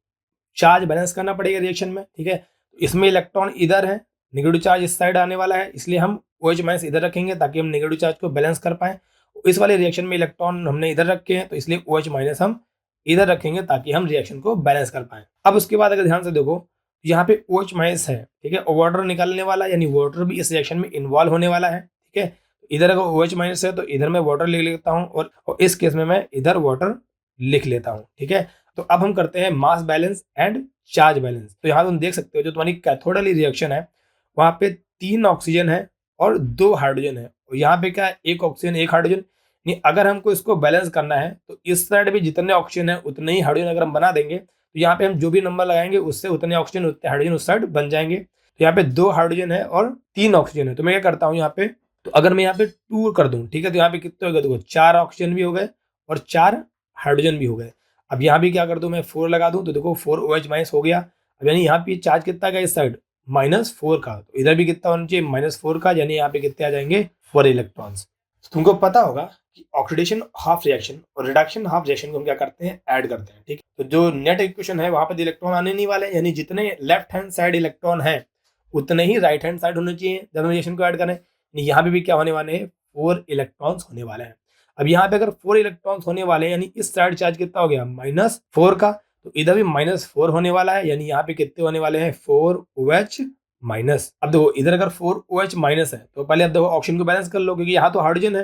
चार्ज बैलेंस करना पड़ेगा रिएक्शन में, ठीक है। इसमें इलेक्ट्रॉन इधर है, नेगेटिव चार्ज इस साइड आने वाला है, इसलिए हम OH- इधर रखेंगे ताकि हम नेगेटिव चार्ज को बैलेंस कर पाए। इस वाले रिएक्शन में इलेक्ट्रॉन हमने इधर रखे हैं, तो इसलिए OH- हम इधर रखेंगे ताकि हम रिएक्शन को बैलेंस कर पाए। अब उसके बाद अगर ध्यान से देखो, यहाँ पे OH- है, ठीक है, और वाटर निकलने वाला है, यानी वाटर भी इस रिएक्शन में इन्वॉल्व होने वाला है, ठीक है। इधर अगर OH- है तो इधर मैं वाटर लिख लेता हूँ, और इस केस में मैं इधर वाटर लिख लेता हूँ, ठीक है। तो अब हम करते हैं mass balance and charge balance. तो यहाँ तुम देख सकते हो जो तुम्हारी कैथोड वाली रिएक्शन है वहां पे 3 ऑक्सीजन है और 2 हाइड्रोजन है, और यहाँ पे क्या है, 1 ऑक्सीजन 1 हाइड्रोजन। नहीं, अगर हमको इसको बैलेंस करना है तो इस साइड भी जितने ऑक्सीजन है उतने ही हाइड्रोजन अगर हम बना देंगे, तो यहाँ पे हम जो भी नंबर लगाएंगे उससे उतने ऑक्सीजन उतने हाइड्रोजन उस साइड बन जाएंगे। तो यहाँ पे 2 हाइड्रोजन है और 3 ऑक्सीजन है। तो मैं क्या करता हूँ यहाँ पे, तो अगर मैं यहाँ पे 2 कर दूं, ठीक है, तो यहाँ पे कितने हो गए, देखो 4 ऑक्सीजन भी हो गए और 4 हाइड्रोजन भी हो गए। अब यहाँ भी क्या कर दूं, मैं 4 लगा दूं, तो देखो 4 OH- हो गया। अब यानी यहाँ पे चार्ज कितना गया इस साइड, -4 का, तो इधर भी कितना होना चाहिए, -4 का, यानी यहाँ पे कितने आ जाएंगे, 4 इलेक्ट्रॉन्स। तुमको पता होगा कि ऑक्सीडेशन हाफ रिएक्शन और रिडक्शन हाफ रिएक्शन को हम क्या करते हैं, ऐड करते हैं, ठीक है। तो जो नेट इक्वेशन है वहां पर इलेक्ट्रॉन आने नहीं वाले, यानी जितने लेफ्ट हैंड साइड इलेक्ट्रॉन है उतने ही राइट हैंड साइड होने चाहिए जब हम रिएक्शन को ऐड करें। यहाँ पे भी क्या होने वाले हैं, 4 इलेक्ट्रॉन्स होने वाले हैं। अब यहाँ पे अगर 4 इलेक्ट्रॉन्स होने वाले हैं, यानी इस साइड चार्ज कितना हो गया, -4 का, तो इधर भी -4 होने वाला है, यानी यहाँ पे कितने होने वाले हैं, 4 OH-। अब देखो इधर अगर 4 OH- है तो पहले अब देखो ऑक्सीजन को बैलेंस कर लो, क्योंकि यहाँ तो हाइड्रोजन है,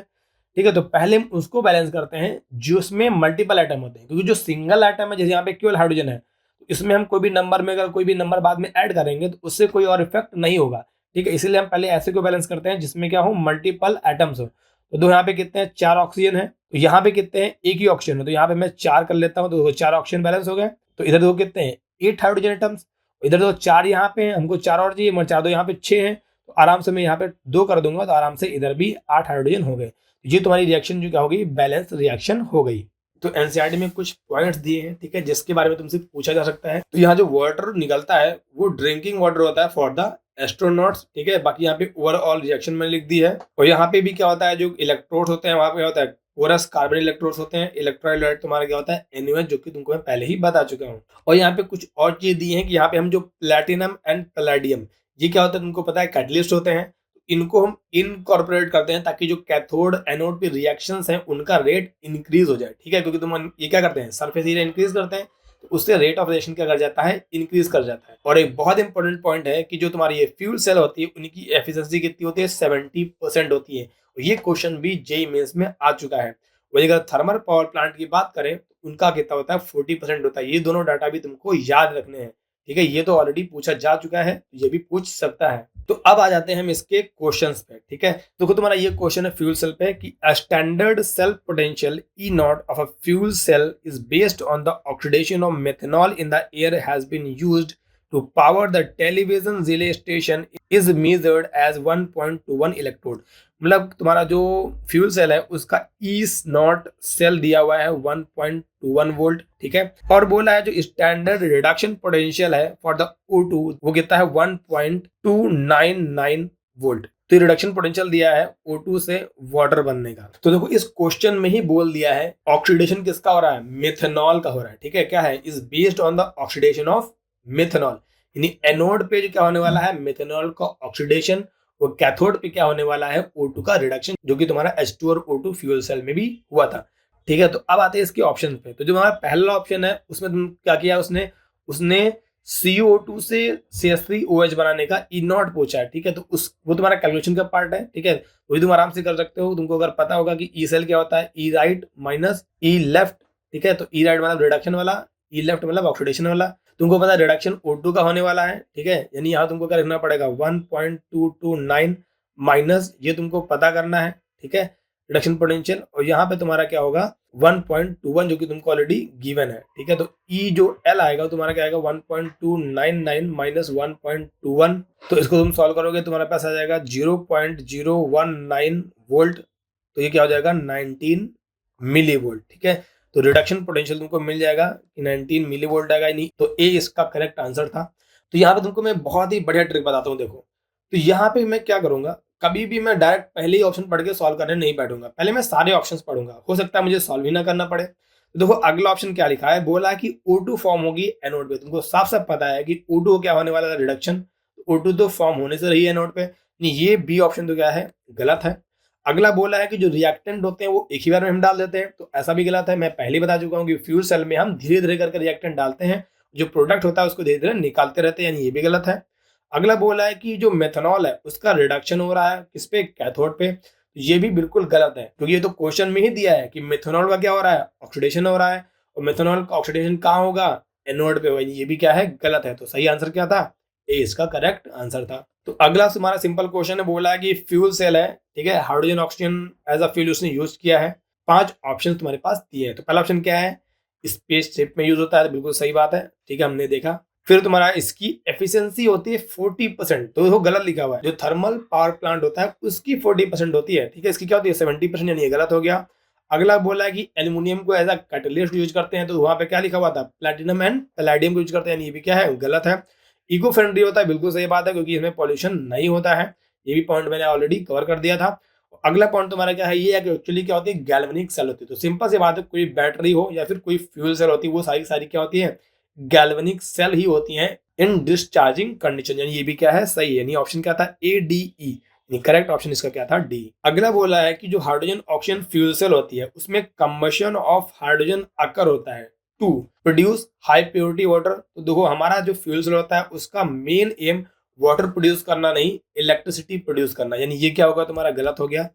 ठीक है। तो पहले हम उसको बैलेंस करते हैं जिसमें मल्टीपल एटम होते हैं, क्योंकि जो सिंगल एटम है जैसे यहाँ पे केवल हाइड्रोजन है, तो इसमें हम कोई भी नंबर में, अगर कोई भी नंबर बाद में ऐड करेंगे तो उससे कोई और इफेक्ट नहीं होगा, ठीक है। इसीलिए हम पहले ऐसे को बैलेंस करते हैं जिसमें क्या हो, मल्टीपल एटम्स हो। तो दो यहाँ पे कितने हैं, 4 ऑक्सीजन है, तो यहाँ पे कितने हैं, एक ही ऑक्सीजन है, तो यहाँ पे मैं 4 कर लेता हूँ, तो 4 ऑक्सीजन बैलेंस हो गए। तो इधर देखो कितने हैं, 8 हाइड्रोजन एटम्स, इधर देखो 4 यहाँ पे हैं, हमको 4 और चाहिए, 4 दो यहाँ पे 6 हैं, तो आराम से मैं यहाँ पे 2 कर दूंगा, तो आराम से इधर भी 8 हाइड्रोजन हो गए। ये तुम्हारी रिएक्शन जो क्या होगी, बैलेंस रिएक्शन हो गई। तो एनसीईआरटी में कुछ पॉइंट्स दिए हैं, ठीक है, जिसके बारे में तुमसे पूछा जा सकता है। तो यहाँ जो वाटर निकलता है वो ड्रिंकिंग वाटर होता है फॉर द एस्ट्रोनॉट्स, ठीक है। बाकी यहाँ पे ओवरऑल रिएक्शन में लिख दी है। और यहाँ पे भी क्या होता है, जो इलेक्ट्रोड होते हैं वहां पे होता है कोरस कार्बन इलेक्ट्रोड्स होते हैं। इलेक्ट्रोलाइट तुम्हारा क्या होता है, NaOH, जो कि तुमको मैं पहले ही बता चुका हूँ। और यहाँ पे कुछ और चीज दी है कि यहाँ पे हम जो प्लेटिनम एंड पैलेडियम, ये क्या होता है तुमको पता है, कैटलिस्ट होते हैं। इनको हम इनकॉर्पोरेट करते हैं ताकि जो कैथोड एनोड पे रिएक्शंस हैं उनका रेट इंक्रीज हो जाए, ठीक है। क्योंकि तुम ये क्या करते हैं, सरफेस एरिया इंक्रीज करते हैं तो उससे रेट ऑफ रिएक्शन क्या कर जाता है, इंक्रीज कर जाता है। और एक बहुत इंपॉर्टेंट पॉइंट है कि जो तुम्हारी ये फ्यूल सेल होती है उनकी एफिशिएंसी कितनी होती है, 70% होती है। ये क्वेश्चन भी जेईई मेंस में आ चुका है। वही अगर थर्मल पावर प्लांट की बात करें तो उनका कितना होता है, 40% होता है। ये दोनों डाटा भी तुमको याद रखने हैं, ठीक है। ये तो ऑलरेडी पूछा जा चुका है, ये भी पूछ सकता है। तो अब आ जाते हैं हम इसके क्वेश्चंस पे, ठीक है। तो तुम्हारा ये क्वेश्चन है फ्यूल सेल पे कि a standard cell potential E not of a fuel cell is based on the oxidation of methanol in the air has been used to power the television relay station is measured as 1.21 electrode. मतलब तुम्हारा जो fuel cell है उसका ई not cell दिया हुआ है 1.21 volt, ठीक है। और बोला है जो स्टैंडर्ड रिडक्शन पोटेंशियल है फॉर द O2 वो कितना है 1.299 वोल्ट। तो रिडक्शन पोटेंशियल दिया है O2 से वाटर बनने का। तो देखो इस क्वेश्चन में ही बोल दिया है ऑक्सीडेशन किसका हो रहा है, मेथनॉल का हो रहा है, ठीक है। क्या है, is based on the oxidation of methanol. यानी एनोड पे जो क्या होने वाला है, मेथनॉल का ऑक्सीडेशन, और कैथोड पे क्या होने वाला है, O2 का रिडक्शन, जो कि तुम्हारा H2 और O2 फ्यूल सेल में भी हुआ था, ठीक है। तो अब आते हैं इसके ऑप्शन पे। तो जो हमारा पहला ऑप्शन है उसमें तुम क्या किया, उसने CO2 से CH3OH बनाने का ई नॉट पूछा है, ठीक है। तो वो तुम्हारा कैलकुलेशन का पार्ट है, ठीक है। वही तुम आराम से कर सकते हो। तुमको अगर पता होगा कि ई सेल क्या होता है, ई राइट माइनस ई लेफ्ट, ठीक है। तो ई राइट मतलब रिडक्शन वाला, ई लेफ्ट मतलब ऑक्सीडेशन वाला। तुमको पता है रिडक्शन O2 का होने वाला है, ठीक है। यानी यहाँ तुमको क्या लिखना पड़ेगा 1.229 माइनस, ये तुमको पता करना है, ठीक है, रिडक्शन पोटेंशियल। और यहाँ पे तुम्हारा क्या होगा 1.21 जो कि तुमको ऑलरेडी गिवन है, ठीक है। तो ई जो एल आएगा तुम्हारा क्या आएगा 1.299 माइनस 1.21। तो इसको तुम सॉल्व करोगे तुम्हारे पास आ जाएगा 0.019 वोल्ट। तो ये क्या हो जाएगा 19 मिली वोल्ट, ठीक है। तो रिडक्शन पोटेंशियल तुमको मिल जाएगा कि 19 मिली वोल्ट आएगा। नहीं तो ए इसका करेक्ट आंसर था। तो यहाँ पे तुमको मैं बहुत ही बढ़िया ट्रिक बताता हूँ। देखो तो यहाँ पे मैं क्या करूंगा, कभी भी मैं डायरेक्ट पहले ही ऑप्शन पढ़ के सॉल्व करने नहीं बैठूंगा, पहले मैं सारे ऑप्शंस पढ़ूंगा। हो सकता है मुझे सॉल्व ही ना करना पड़े। तो देखो अगला ऑप्शन क्या लिखा है, बोला है कि O2 फॉर्म होगी एनोड पे। तुमको साफ साफ पता है कि O2 क्या होने वाला है, रिडक्शन। O2 तो फॉर्म होने से रही है एनोड पे। नहीं, ये बी ऑप्शन तो क्या है, गलत है। अगला बोला है कि जो रिएक्टेंट होते हैं वो एक ही बार में हम डाल देते हैं, तो ऐसा भी गलत है। मैं पहले ही बता चुका हूँ कि फ्यूल सेल में हम धीरे धीरे करके रिएक्टेंट डालते हैं, जो प्रोडक्ट होता है उसको धीरे धीरे निकालते रहते हैं, यानी ये भी गलत है। अगला बोला है कि जो मेथनॉल है उसका रिडक्शन हो रहा है किस पे, कैथोड पे। ये भी बिल्कुल गलत है, क्योंकि ये तो क्वेश्चन में ही दिया है कि मेथनॉल का क्या हो रहा है, ऑक्सीडेशन हो रहा है। और मेथनॉल का ऑक्सीडेशन कहाँ होगा, एनोड पे। ये भी क्या है, गलत है। तो सही आंसर क्या था, ए इसका करेक्ट आंसर था। तो अगला तुम्हारा सिंपल क्वेश्चन है, बोला है कि फ्यूल सेल है, ठीक है, hydrogen oxygen as a fuel उसने यूज किया है। 5 ऑप्शन तुम्हारे पास दिए हैं। तो पहला ऑप्शन क्या है, स्पेसशिप में यूज होता है, बिल्कुल सही बात है, ठीक है, हमने देखा। फिर तुम्हारा इसकी एफिशिएंसी होती है 40%, तो वो गलत लिखा हुआ है। जो थर्मल पावर प्लांट होता है उसकी 40% होती है, ठीक है। इसकी क्या होती है 70%, यानी ये गलत हो गया। अगला बोला है कि एल्यूमिनियम को एज अ कैटलिस्ट यूज करते हैं, तो वहां पे क्या लिखा हुआ था, प्लैटिनम एंड पैलेडियम को यूज करते हैं, ये भी क्या है, गलत है। इको फ्रेंडली होता है, बिल्कुल सही बात है, क्योंकि इसमें पॉल्यूशन नहीं होता है। ये भी पॉइंट मैंने ऑलरेडी कवर कर दिया था। अगला पॉइंट तुम्हारा क्या है, ये है कि एक्चुअली क्या होती है, गैल्वेनिक सेल होती है। तो सिंपल सी बात है, कोई बैटरी हो या फिर कोई फ्यूल सेल होती है, वो सारी सारी क्या होती है, गैल्वेनिक सेल ही होती हैं इन डिस्चार्जिंग कंडीशन। यानी ये भी क्या है, सही है। यानी ऑप्शन क्या था, ADE। करेक्ट ऑप्शन इसका क्या था, डी। अगला बोला है कि जो हाइड्रोजन ऑक्सीजन फ्यूल सेल होती है उसमें कंबशन ऑफ हाइड्रोजन अकर होता है to produce high purity water. तो देखो हमारा जो फ्यूल सेल होता है उसका मेन एम वाटर प्रोड्यूस करना नहीं, इलेक्ट्रिसिटी प्रोड्यूस करना। यानी ये क्या होगा, तुम्हारा गलत हो गया।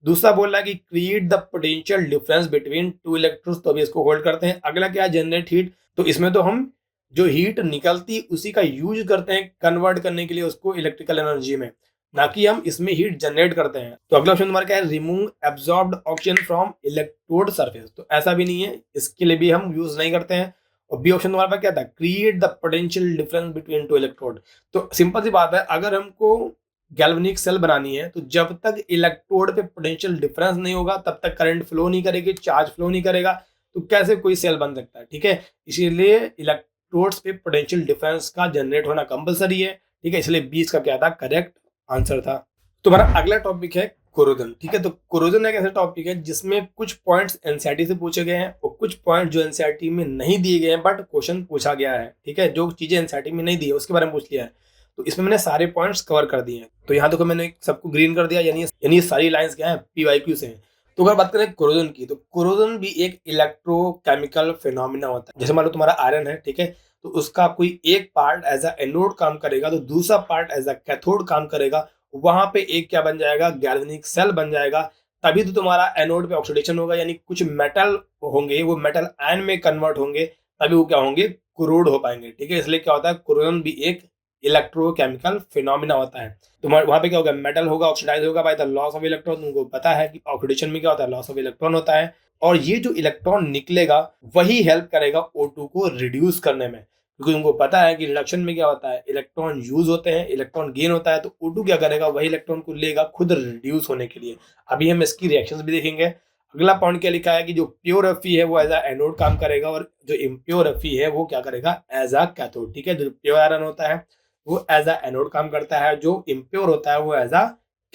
दूसरा बोल रहा है कि create the potential difference between two electrons, तो अभी इसको होल्ड करते हैं। अगला क्या है, जनरेट हीट। तो इसमें तो हम जो हीट निकलती उसी का यूज करते हैं कन्वर्ट करने के लिए उसको इलेक्ट्रिकल एनर्जी में, ना कि हम इसमें हीट जनरेट करते हैं। तो अगला ऑप्शन तुम्हारा क्या है, remove absorbed oxygen from electrode surface. तो ऐसा भी नहीं है, इसके लिए भी हम यूज नहीं करते हैं। और बी ऑप्शन तुम्हारे पास क्या था, create the potential difference between two electrode. तो सिंपल सी बात है, अगर हमको गैल्वेनिक सेल बनानी है तो जब तक इलेक्ट्रोड पे पोटेंशियल डिफरेंस नहीं होगा तब तक करंट फ्लो नहीं करेगी, चार्ज फ्लो नहीं करेगा, तो कैसे कोई सेल बन सकता है, ठीक है। इसीलिए इलेक्ट्रोड्स पे पोटेंशियल डिफरेंस का जनरेट होना कंपलसरी है, ठीक है। इसलिए 20 का क्या था, करेक्ट आंसर था। तुम्हारा अगला टॉपिक है कोरोजन, ठीक है। तो कोरोजन एक ऐसा टॉपिक है जिसमें कुछ पॉइंट्स एनसीईआरटी से पूछे गए हैं और कुछ पॉइंट जो एनसीईआरटी में नहीं दिए गए हैं बट क्वेश्चन पूछा गया है, ठीक है। जो चीजें एनसीईआरटी में नहीं दी है उसके बारे में पूछ लिया है। तो इसमें मैंने सारे पॉइंट्स कवर कर दिए हैं। तो यहाँ देखो मैंने सबको ग्रीन कर दिया, यानी सारी लाइंस क्या है, PYQ से हैं। तो अगर बात करें कोरोजन की, तो कोरोजन भी एक इलेक्ट्रोकेमिकल फिनोमिना होता है। जैसे मान लो तुम्हारा आयरन है, ठीक है, तो उसका कोई एक पार्ट एज अ एनोड काम करेगा, तो दूसरा पार्ट एज अ कैथोड काम करेगा। वहां पे एक क्या बन जाएगा, गैल्वेनिक सेल बन जाएगा। तभी तो तुम्हारा एनोड पे ऑक्सीडेशन होगा, यानी कुछ मेटल होंगे, वो मेटल आयन में कन्वर्ट होंगे, तभी वो क्या होंगे, क्रूड हो पाएंगे। ठीक है, इसलिए क्या होता है, कोरोजन भी एक इलेक्ट्रोकेमिकल फिनोमिना होता है। तुम्हारे वहां पे क्या होगा, मेटल होगा, ऑक्सीडाइज होगा by the loss of electron. तुमको पता है कि ऑक्सीडेशन में क्या होता है, लॉस ऑफ इलेक्ट्रॉन होता है। और ये जो इलेक्ट्रॉन निकलेगा वही हेल्प करेगा O2 को रिड्यूस करने में, क्योंकि तुमको पता है कि रिडक्शन में क्या होता है, इलेक्ट्रॉन यूज होते हैं, इलेक्ट्रॉन गेन होता है, तो O2 क्या करेगा, वही इलेक्ट्रॉन को लेगा खुद रिड्यूस होने के लिए। अभी हम इसकी रिएक्शंस भी देखेंगे। अगला पॉइंट क्या लिखा है कि जो प्योर Fe है वो एज अ एनोड काम करेगा, और जो इम्प्योर Fe है वो क्या करेगा, एज अ कैथोड। ठीक है, जो प्योर आयरन होता है वो एज अ एनोड काम करता है, जो इम्प्योर होता है वो एज अ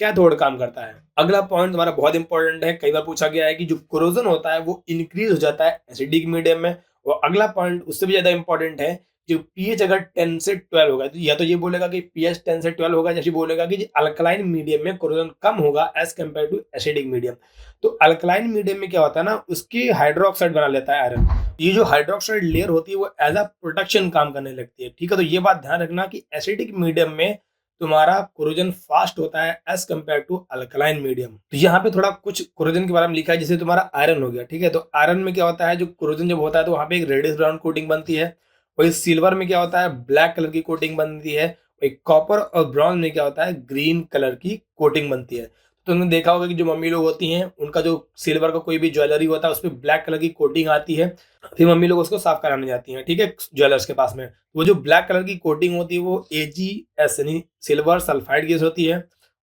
कैथोड काम करता है। अगला पॉइंट तुम्हारा बहुत इंपॉर्टेंट है, कई बार पूछा गया है कि जो कोरोजन होता है वो इंक्रीज हो जाता है एसिडिक मीडियम में। और अगला पॉइंट उससे भी ज्यादा इंपॉर्टेंट है, जो पीएच अगर 10 से 12 होगा, तो या तो ये बोलेगा कि पीएच 10 से 12 होगा, जैसे बोलेगा कि अल्कलाइन मीडियम में कोरोजन कम होगा as compare to acidic medium. तो अल्कलाइन मीडियम में क्या होता है ना, उसकी हाइड्रोक्साइड बना लेता है आयरन। ये जो हाइड्रोक्साइड लेयर होती है वो एज अ प्रोटेक्शन काम करने लगती है। ठीक है, तो ये बात ध्यान रखना कि एसिडिक मीडियम में तुम्हारा कोरोजन फास्ट होता है as compare to alkaline medium. तो यहाँ पे थोड़ा कुछ कोरोजन के बारे में लिखा है, जैसे तुम्हारा आयरन हो गया। ठीक है, तो आयरन में क्या होता है, जो कोरोजन जब होता है तो वहां पे एक रेडिश ब्राउन कोटिंग बनती है। वही सिल्वर में क्या होता है, ब्लैक कलर की कोटिंग बनती है। वही कॉपर और ब्रॉन्ज में क्या होता है, ग्रीन कलर की कोटिंग बनती है। तो तुमने देखा होगा कि जो मम्मी लोग होती हैं उनका जो सिल्वर का कोई भी ज्वेलरी होता है उस पर ब्लैक कलर की कोटिंग आती है, फिर मम्मी लोग उसको साफ कराने जाती हैं, ठीक है, ज्वेलर्स के पास में। वो जो ब्लैक कलर की कोटिंग होती है वो AgS यानी सिल्वर सल्फाइड गैस होती है।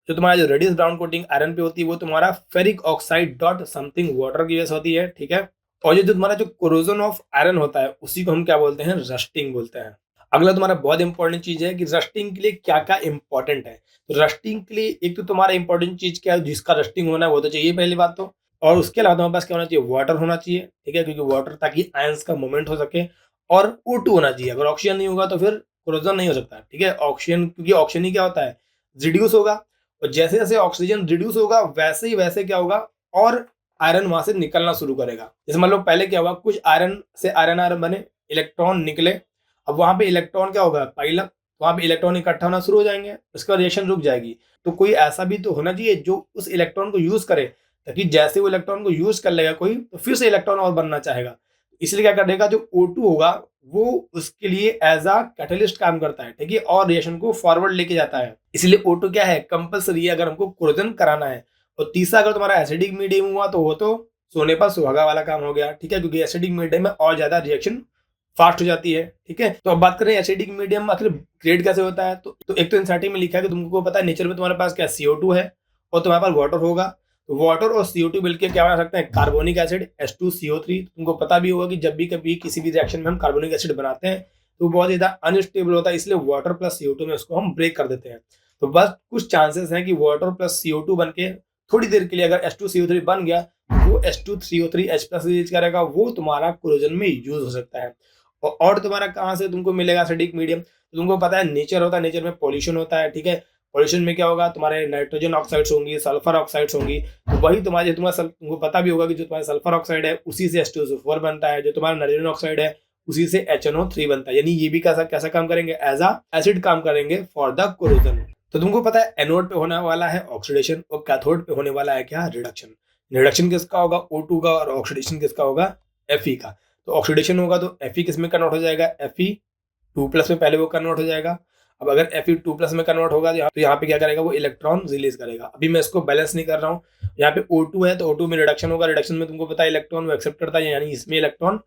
जो तुम्हारा जो रेडिश ब्राउन कोटिंग आयरन पे होती है वो तुम्हारा ferric oxide dot something water की गैस होती है। ठीक है, और ये जो तुम्हारा जो कोरोजन ऑफ आयरन होता है उसी को हम क्या बोलते हैं, रस्टिंग बोलते हैं। अगला तुम्हारा बहुत इंपॉर्टेंट चीज है कि रस्टिंग के लिए क्या क्या इंपॉर्टेंट है। तो रस्टिंग के लिए एक तो तुम्हारा इंपॉर्टेंट चीज क्या है, जिसका रस्टिंग होना है वो तो चाहिए पहली बात तो। और उसके अलावा तुम्हारे पास क्या होना चाहिए, वाटर होना चाहिए। ठीक है, क्योंकि वाटर ताकि आयंस का मूवमेंट हो सके। और O2 होना चाहिए, अगर ऑक्सीजन नहीं होगा तो फिर कोरोजन नहीं हो सकता। ठीक है, ऑक्सीजन, क्योंकि ऑक्सीजन ही क्या होता है, रिड्यूस होगा। और जैसे जैसे ऑक्सीजन रिड्यूस होगा वैसे ही वैसे क्या होगा, और आयरन वहां से निकलना शुरू करेगा। जैसे मान लो पहले क्या हुआ, कुछ आयरन से आयरन आयरन बने, इलेक्ट्रॉन निकले। अब वहां पे इलेक्ट्रॉन क्या होगा, पाइलअप, वहां पे इलेक्ट्रॉन इकट्ठा होना शुरू हो जाएंगे, उसके बाद रिएक्शन रुक जाएगी। तो कोई ऐसा भी तो होना चाहिए जो उस इलेक्ट्रॉन को यूज करे, ताकि जैसे वो इलेक्ट्रॉन को यूज कर लेगा कोई, तो फिर से इलेक्ट्रॉन और बनना चाहेगा। इसलिए क्या करेगा, जो O2 होगा वो उसके लिए एज अ कैटलिस्ट काम करता है। ठीक है, और रिएक्शन को फॉरवर्ड लेके जाता है। इसलिए O2 क्या है, कंपल्सरी है अगर हमको कोरोजन कराना है। और तीसरा, अगर तुम्हारा एसिडिक मीडियम हुआ तो वो तो सोने पर सुहागा वाला काम हो गया। ठीक है, क्योंकि एसिडिक मीडियम में और ज्यादा रिएक्शन फास्ट हो जाती है। ठीक है, तो अब बात करें एसिडिक मीडियम आखिर ग्रेड कैसे होता है। तो एक तो एनसीईआरटी में लिखा है कि तुमको पता है नेचर में तुम्हारे पास क्या CO2 है और तुम्हारे पास वाटर होगा। तो वाटर और CO2 मिलकर क्या बना सकते हैं, कार्बोनिक एसिड H2CO3। तुमको पता भी होगा कि जब भी कभी किसी भी रिएक्शन में हम कार्बोनिक एसिड बनाते हैं तो बहुत ज्यादा अनस्टेबल होता है, इसलिए वाटर प्लस CO2 में उसको हम ब्रेक कर देते हैं। तो बस कुछ चांसेस हैं कि वाटर प्लस CO2 बन के थोड़ी देर के लिए अगर H2CO3 बन गया, वो H2CO3H प्लस यूज करेगा, वो तुम्हारा कोरोजन में यूज हो सकता है। और तुम्हारा कहाँ से तुमको मिलेगा एसिडिक मीडियम, तो तुमको पता है नेचर होता है, नेचर में पॉल्यूशन होता है। ठीक है, पॉल्यूशन में क्या होगा, तुम्हारे नाइट्रोजन ऑक्साइड्स होंगी, सल्फर ऑक्साइड्स होंगी। तो वही तुमको पता भी होगा कि जो तुम्हारा सल्फर ऑक्साइड है उसी से H2SO4 बनता है, जो तुम्हारा नाइट्रोजन ऑक्साइड है उसी से HNO3 बनता है। यानी ये भी कैसा कैसा काम करेंगे, एज अ एसिड काम करेंगे फॉर द कोरोजन। तो तुमको पता है एनोड पे होने वाला है ऑक्सीडेशन और कैथोड पे होने वाला है क्या, रिडक्शन। रिडक्शन किसका होगा, O2 का, और ऑक्सीडेशन किसका होगा, Fe का। तो ऑक्सीडेशन होगा तो Fe किस में कन्वर्ट हो जाएगा, Fe2+ में पहले वो कन्वर्ट हो जाएगा। अब अगर Fe2+ में कन्वर्ट होगा तो यहाँ पे क्या करेगा, वो इलेक्ट्रॉन रिलीज करेगा। अभी मैं इसको बैलेंस नहीं कर रहा हूँ। यहाँ पे O2 है तो O2 में रिडक्शन होगा, रिडक्शन में तुमको पता है इलेक्ट्रॉन वो एक्सेप्ट करता है, यानी इसमें इलेक्ट्रॉन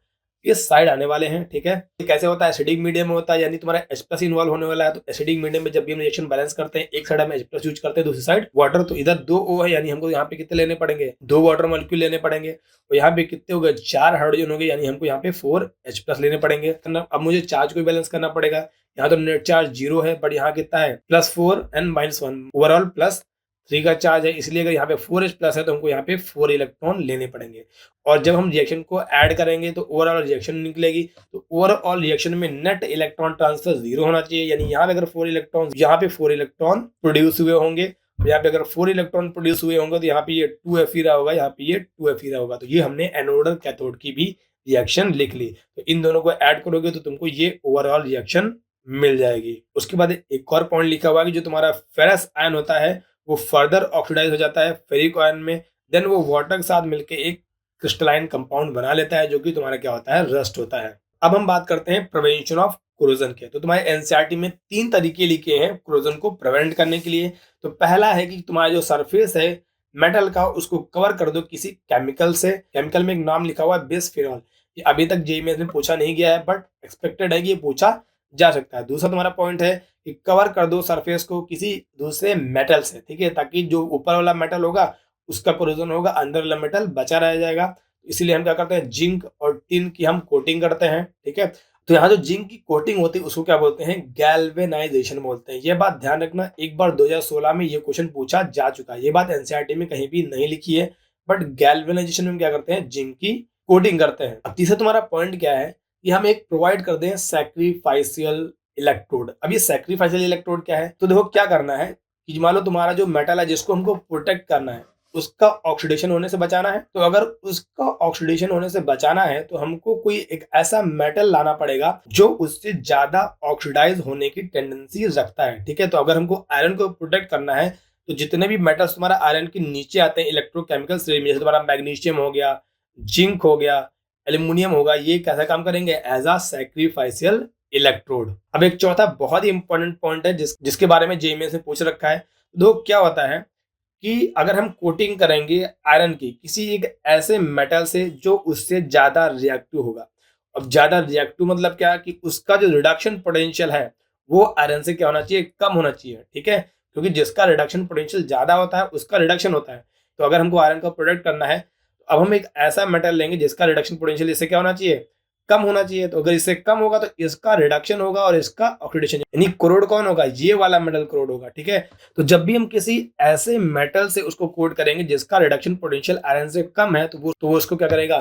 इस साइड आने वाले हैं। ठीक है, कैसे होता है, एसिडिक मीडियम में होता है, यानी तुम्हारा H+ इन्वॉल्व होने वाला है। तो एसिडिक मीडियम में जब भी हम रिएक्शन बैलेंस करते हैं, एक साइड हम H+ यूज करते हैं, दूसरी साइड वाटर। तो इधर 2 O है, यानी हमको यहाँ पे कितने लेने पड़ेंगे, 2 वाटर मॉलिक्यूल लेने पड़ेंगे। और यहाँ पे कितने हो गए, 4 हाइड्रोजन हो गए, यानी हमको यहाँ पे 4 H+ लेने पड़ेंगे। अब मुझे चार्ज को बैलेंस करना पड़ेगा। यहाँ तो नेट चार्ज 0 है, बट यहाँ कितना है, +4 and -1, ओवरऑल +3 का चार्ज है। इसलिए अगर यहाँ पे 4H+ है तो हमको यहाँ पे 4 इलेक्ट्रॉन लेने पड़ेंगे। और जब हम रिएक्शन को ऐड करेंगे तो ओवरऑल रिएक्शन निकलेगी। तो ओवरऑल रिएक्शन में नेट इलेक्ट्रॉन ट्रांसफर 0 होना चाहिए, यानी यहाँ पे अगर 4 इलेक्ट्रॉन, यहाँ पे 4 इलेक्ट्रॉन प्रोड्यूस हुए होंगे यहाँ पे अगर 4 इलेक्ट्रॉन प्रोड्यूस हुए होंगे तो यहाँ पे ये 2f ही रहा होगा, यहाँ पे ये 2f ही रहा होगा। तो ये हमने एनोड और कैथोड की भी रिएक्शन लिख ली। तो इन दोनों को ऐड करोगे तो तुमको ये ओवरऑल रिएक्शन मिल जाएगी। उसके बाद एक और पॉइंट लिखा हुआ है कि जो तुम्हारा फेरस आयन होता है वो फर्दर ऑक्सीडाइज हो जाता है फेरिक आयन में, देन वो वाटर के साथ मिलकर एक क्रिस्टलाइन कंपाउंड बना लेता है, जो कि तुम्हारा क्या होता है, रस्ट होता है। अब हम बात करते हैं प्रिवेंशन ऑफ कोरोजन के। तो तुम्हारे एनसीईआरटी में 3 तरीके लिखे हैं कोरोजन को प्रिवेंट करने के लिए। तो पहला है कि तुम्हारा जो सरफेस है मेटल का उसको कवर कर दो किसी केमिकल से। केमिकल में एक नाम लिखा हुआ है बिस्फेनॉल। ये अभी तक जेईई में पूछा नहीं गया है, बट एक्सपेक्टेड है कि ये पूछा जा सकता है। दूसरा तुम्हारा पॉइंट है कि कवर कर दो सरफेस को किसी दूसरे मेटल से, ठीक है, ताकि जो ऊपर वाला मेटल होगा उसका कोरोजन होगा, अंदर वाला मेटल बचा रह जाएगा। इसीलिए हम क्या करते हैं, जिंक और टिन की हम कोटिंग करते हैं, ठीक है। तो यहाँ जो जिंक की कोटिंग होती है उसको क्या बोलते हैं, गैल्वेनाइजेशन बोलते हैं। ये बात ध्यान रखना, एक बार 2016 में ये क्वेश्चन पूछा जा चुका है। ये बात एनसीईआरटी में कहीं भी नहीं लिखी है, बट गैल्वेनाइजेशन में क्या करते हैं, जिंक की कोटिंग करते हैं। अब तीसरा तुम्हारा पॉइंट क्या है कि हम एक प्रोवाइड करते हैं सैक्रिफाइशियल इलेक्ट्रोड। अब ये सैक्रिफाइशियल इलेक्ट्रोड क्या है, तो देखो क्या करना है कि मान लो तुम्हारा जो मेटल है जिसको हमको प्रोटेक्ट करना है उसका ऑक्सीडेशन होने से बचाना है। तो अगर उसका ऑक्सीडेशन होने से बचाना है तो हमको कोई एक ऐसा मेटल लाना पड़ेगा जो उससे ज्यादा ऑक्सीडाइज होने की टेंडेंसी रखता है, ठीक है। तो अगर हमको आयरन को प्रोटेक्ट करना है तो जितने भी मेटल्स तुम्हारा आयरन के नीचे आते हैं इलेक्ट्रोकेमिकल श्रेणी में, जैसे तुम्हारा मैग्नीशियम हो गया, जिंक हो गया, एल्यूमिनियम होगा, ये कैसा काम करेंगे, एज आ सैक्रिफाइशियल इलेक्ट्रोड। अब एक चौथा बहुत ही इंपॉर्टेंट पॉइंट है जिसके बारे में जेईई में से पूछ रखा है। दो क्या होता है कि अगर हम कोटिंग करेंगे आयरन की किसी एक ऐसे मेटल से जो उससे ज्यादा रिएक्टिव होगा। अब ज्यादा रिएक्टिव मतलब क्या, कि उसका जो रिडक्शन पोटेंशियल है वो आयरन से क्या होना चाहिए, कम होना चाहिए, ठीक है। क्योंकि जिसका रिडक्शन पोटेंशियल ज्यादा होता है उसका रिडक्शन होता है। तो अगर हमको आयरन का प्रोडक्ट करना है तो अब हम एक ऐसा मेटल लेंगे जिसका रिडक्शन पोटेंशियल इससे क्या होना चाहिए, कम होना चाहिए। तो अगर इससे कम होगा तो इसका रिडक्शन होगा और इसका ऑक्सीडेशन, यानी क्रोड कौन होगा, ये वाला मेटल क्रोड होगा, ठीक है। तो जब भी हम किसी ऐसे मेटल से उसको कोट करेंगे जिसका रिडक्शन पोटेंशियल आयरन से कम है तो वो उसको क्या करेगा,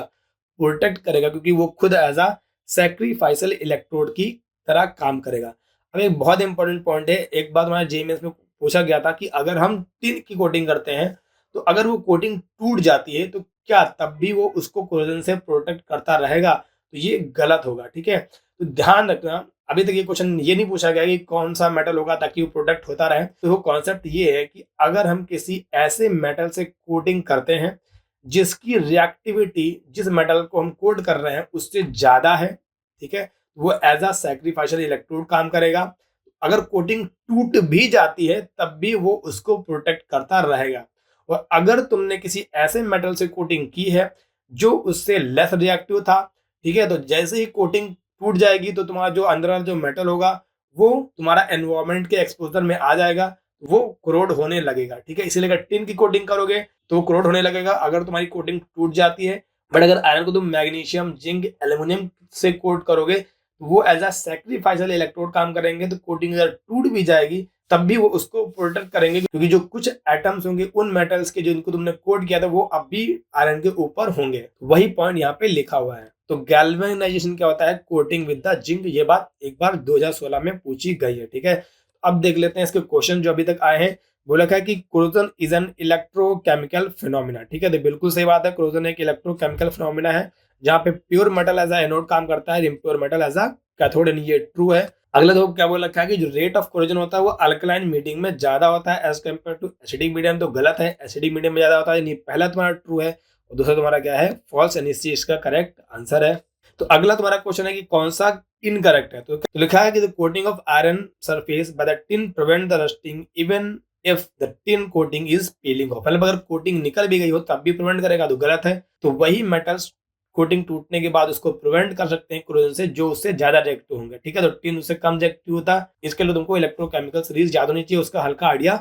प्रोटेक्ट करेगा, क्योंकि वो खुद एज अ सैक्रिफाइशियल इलेक्ट्रोड की तरह काम करेगा। अब एक बहुत इंपॉर्टेंट पॉइंट है, एक बात हमारे जेईई में पूछा गया था कि अगर हम टिन की कोटिंग करते हैं तो अगर वो कोटिंग टूट जाती है तो क्या तब भी वो उसको कोरोजन से प्रोटेक्ट करता रहेगा, तो ये गलत होगा, ठीक है। तो ध्यान रखना, अभी तक ये क्वेश्चन ये नहीं पूछा गया कि कौन सा मेटल होगा ताकि वो प्रोटेक्ट होता रहे। तो वो कॉन्सेप्ट ये है कि अगर हम किसी ऐसे मेटल से कोटिंग करते हैं जिसकी रिएक्टिविटी जिस मेटल को हम कोट कर रहे हैं उससे ज्यादा है, ठीक है, वो एज अ सैक्रिफाइशियल इलेक्ट्रोड काम करेगा। अगर कोटिंग टूट भी जाती है तब भी वो उसको प्रोटेक्ट करता रहेगा। और अगर तुमने किसी ऐसे मेटल से कोटिंग की है जो उससे लेस रिएक्टिव था, ठीक है, तो जैसे ही कोटिंग टूट जाएगी तो तुम्हारा जो अंदर वाला जो मेटल होगा वो तुम्हारा एनवायरमेंट के एक्सपोजर में आ जाएगा, वो क्रोड होने लगेगा, ठीक है। इसीलिए अगर टिन की कोटिंग करोगे तो वो क्रोड होने लगेगा अगर तुम्हारी कोटिंग टूट जाती है। बट अगर आयरन को तुम मैग्नीशियम, जिंक, एल्यूमिनियम से कोट करोगे तो वो एज अ सैक्रिफाइशियल इलेक्ट्रोड काम करेंगे। तो कोटिंग अगर टूट भी जाएगी तब भी वो उसको प्रोटेक्ट करेंगे, क्योंकि जो कुछ एटम्स होंगे उन मेटल्स के जिनको तुमने कोट किया था वो अब भी आयरन के ऊपर होंगे। वही पॉइंट यहाँ पे लिखा हुआ है। तो गैल्वेनाइजेशन क्या होता है, कोटिंग विद द जिंक। ये बात एक बार 2016 में पूछी गई है, ठीक है। अब देख लेते हैं इसके क्वेश्चन जो अभी तक आए हैं। बोला है कि corrosion is an electrochemical phenomena, ठीक है। तो बिल्कुल सही बात है, कोरोजन एक इलेक्ट्रोकेमिकल फिनोमिना है जहाँ पे pure metal as a anode काम करता है, impure metal as a cathode, यानी ये ट्रू है। अगला तो क्या बोल रखा है कि जो रेट ऑफ कोरोजन होता है वो अल्कलाइन मीडियम में ज्यादा होता है as compare to acidic medium. तो गलत है, एसिडिक मीडियम में ज्यादा होता है, यानी पहला तुम्हारा ट्रू है और दूसरा तुम्हारा क्या है, फॉल्स, यानी सी इसका करेक्ट आंसर है। तो अगला तुम्हारा क्वेश्चन है कि कौन सा इनकरेक्ट है। तो लिखा है कि the coating of iron surface by the tin prevent the rusting even if the tin coating is piling of. मतलब अगर कोटिंग निकल भी गई हो तब भी प्रिवेंट करेगा, तो गलत है। तो वही मेटल्स कोटिंग टूटने के बाद उसको प्रिवेंट कर सकते हैं कोरोजन से जो उससे ज्यादा रिएक्टिव होंगे, ठीक है। तो टिन उससे कम रिएक्टिव होता है, इसके लिए तुमको इलेक्ट्रोकेमिकल सीरीज याद होनी चाहिए, उसका हल्का आइडिया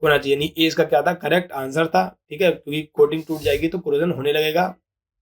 होना चाहिए। नहीं, ए इसका क्या था, करेक्ट आंसर था, ठीक है, क्योंकि कोटिंग टूट जाएगी तो कोरोजन होने लगेगा।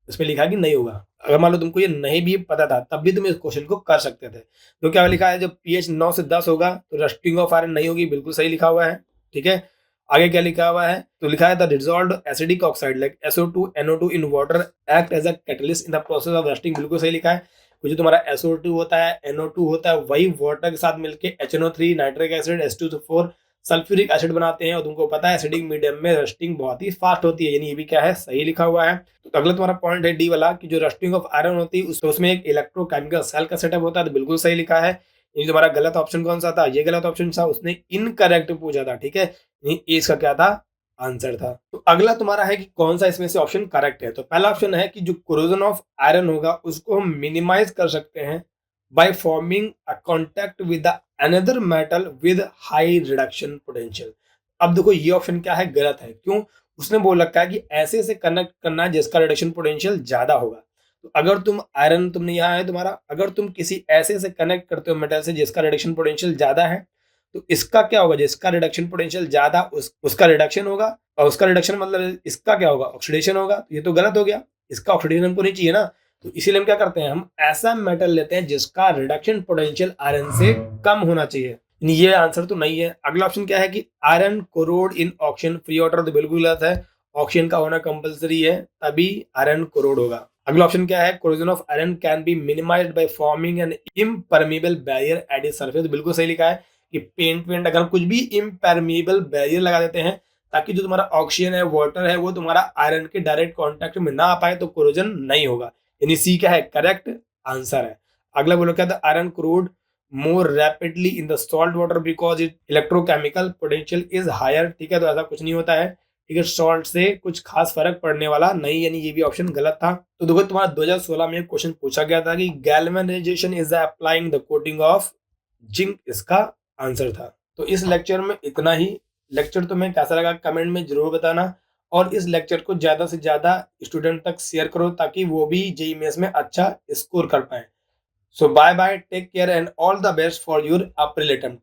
इसमें लिखा है कि नहीं होगा। अगर मान लो तुमको ये नहीं भी पता था तब भी तुम इस क्वेश्चन को कर सकते थे। तो क्या लिखा है, जब पीएच 9 से 10 होगा तो रस्टिंग ऑफ आयरन नहीं होगी, बिल्कुल सही लिखा हुआ है, ठीक है। आगे क्या लिखा हुआ है, तो लिखा है the dissolved acidic oxide like SO2 NO2 in water act as a catalyst in the process of rusting, बिल्कुल सही लिखा है। जो तुम्हारा SO2 होता है, NO2 होता है, वही वाटर के साथ मिलके HNO3, nitric acid, H2SO4 sulphuric acid बनाते हैं और तुमको पता है एसिडिक मीडियम में रस्टिंग बहुत ही फास्ट होती है, यानी ये भी क्या है, सही लिखा हुआ है। तो अगला तुम्हारा पॉइंट है डी वाला कि जो रस्टिंग ऑफ आयरन होती है उसमें एक इलेक्ट्रोकेमिकल सेल का सेटअप होता है, तो बिल्कुल सही लिखा है। ये तुम्हारा गलत ऑप्शन कौन सा था, ये गलत ऑप्शन था, उसने इनकरेक्ट पूछा था, ठीक है, ये इसका क्या था, आंसर था। तो अगला तुम्हारा है कि कौन सा इसमें से ऑप्शन करेक्ट है। तो पहला ऑप्शन है कि जो कोरोजन ऑफ आयरन होगा उसको हम मिनिमाइज कर सकते हैं by forming a contact with another metal with high reduction potential. अब देखो ये ऑप्शन क्या है, गलत है। क्यों? उसने बोल रखा है कि ऐसे से कनेक्ट करना है जिसका रिडक्शन पोटेंशियल ज्यादा होगा। तो अगर तुम आयरन, तुमने यहाँ है तुम्हारा, अगर तुम किसी ऐसे से कनेक्ट करते हो मेटल से जिसका रिडक्शन पोटेंशियल ज्यादा है, तो इसका क्या होगा, जिसका रिडक्शन पोटेंशियल ज्यादा उसका रिडक्शन होगा, और उसका रिडक्शन मतलब इसका क्या होगा, ऑक्सीडेशन होगा। तो ये तो गलत हो गया, इसका ऑक्सीडेशन हमको नहीं चाहिए ना। तो इसीलिए हम क्या करते हैं, हम ऐसा मेटल लेते हैं जिसका रिडक्शन पोटेंशियल आयरन से कम होना चाहिए। ये आंसर तो नहीं है। अगला ऑप्शन क्या है कि आयरन कोरोड इन ऑक्सीजन फ्री वाटर, तो बिल्कुल गलत है। ऑक्सीजन का होना कंपलसरी है, तभी आयरन कोरोड होगा। अगला ऑप्शन क्या है, corrosion of iron can be minimised by forming an impermeable barrier at its surface, तो बिल्कुल सही लिखा है कि पेंट अगर कुछ भी इम्परमेबल बैरियर लगा देते हैं ताकि जो तुम्हारा ऑक्सीजन है, वाटर है, वो तुम्हारा आयरन के डायरेक्ट कांटेक्ट में ना आ पाए, तो कोरोजन नहीं होगा। यानी सी क्या है, करेक्ट आंसर है। अगला बोलो क्या था, iron corrodes more rapidly in the salt water because it electrochemical potential is higher, ठीक है, तो ऐसा कुछ नहीं होता है, ठीक है, सॉल्ट से कुछ खास फर्क पड़ने वाला नहीं, यानी ये भी ऑप्शन गलत था। तो देखो तुम्हारा 2016 में क्वेश्चन पूछा गया था कि galvanisation is applying the coating of zinc, इसका आंसर था। तो इस लेक्चर में इतना ही। लेक्चर तुम्हें कैसा लगा कमेंट में जरूर बताना, और इस लेक्चर को ज्यादा से ज्यादा स्टूडेंट तक शेयर करो ताकि वो भी जेईई मेंस में अच्छा स्कोर कर पाए। So bye bye, take care and all the best for your April attempt.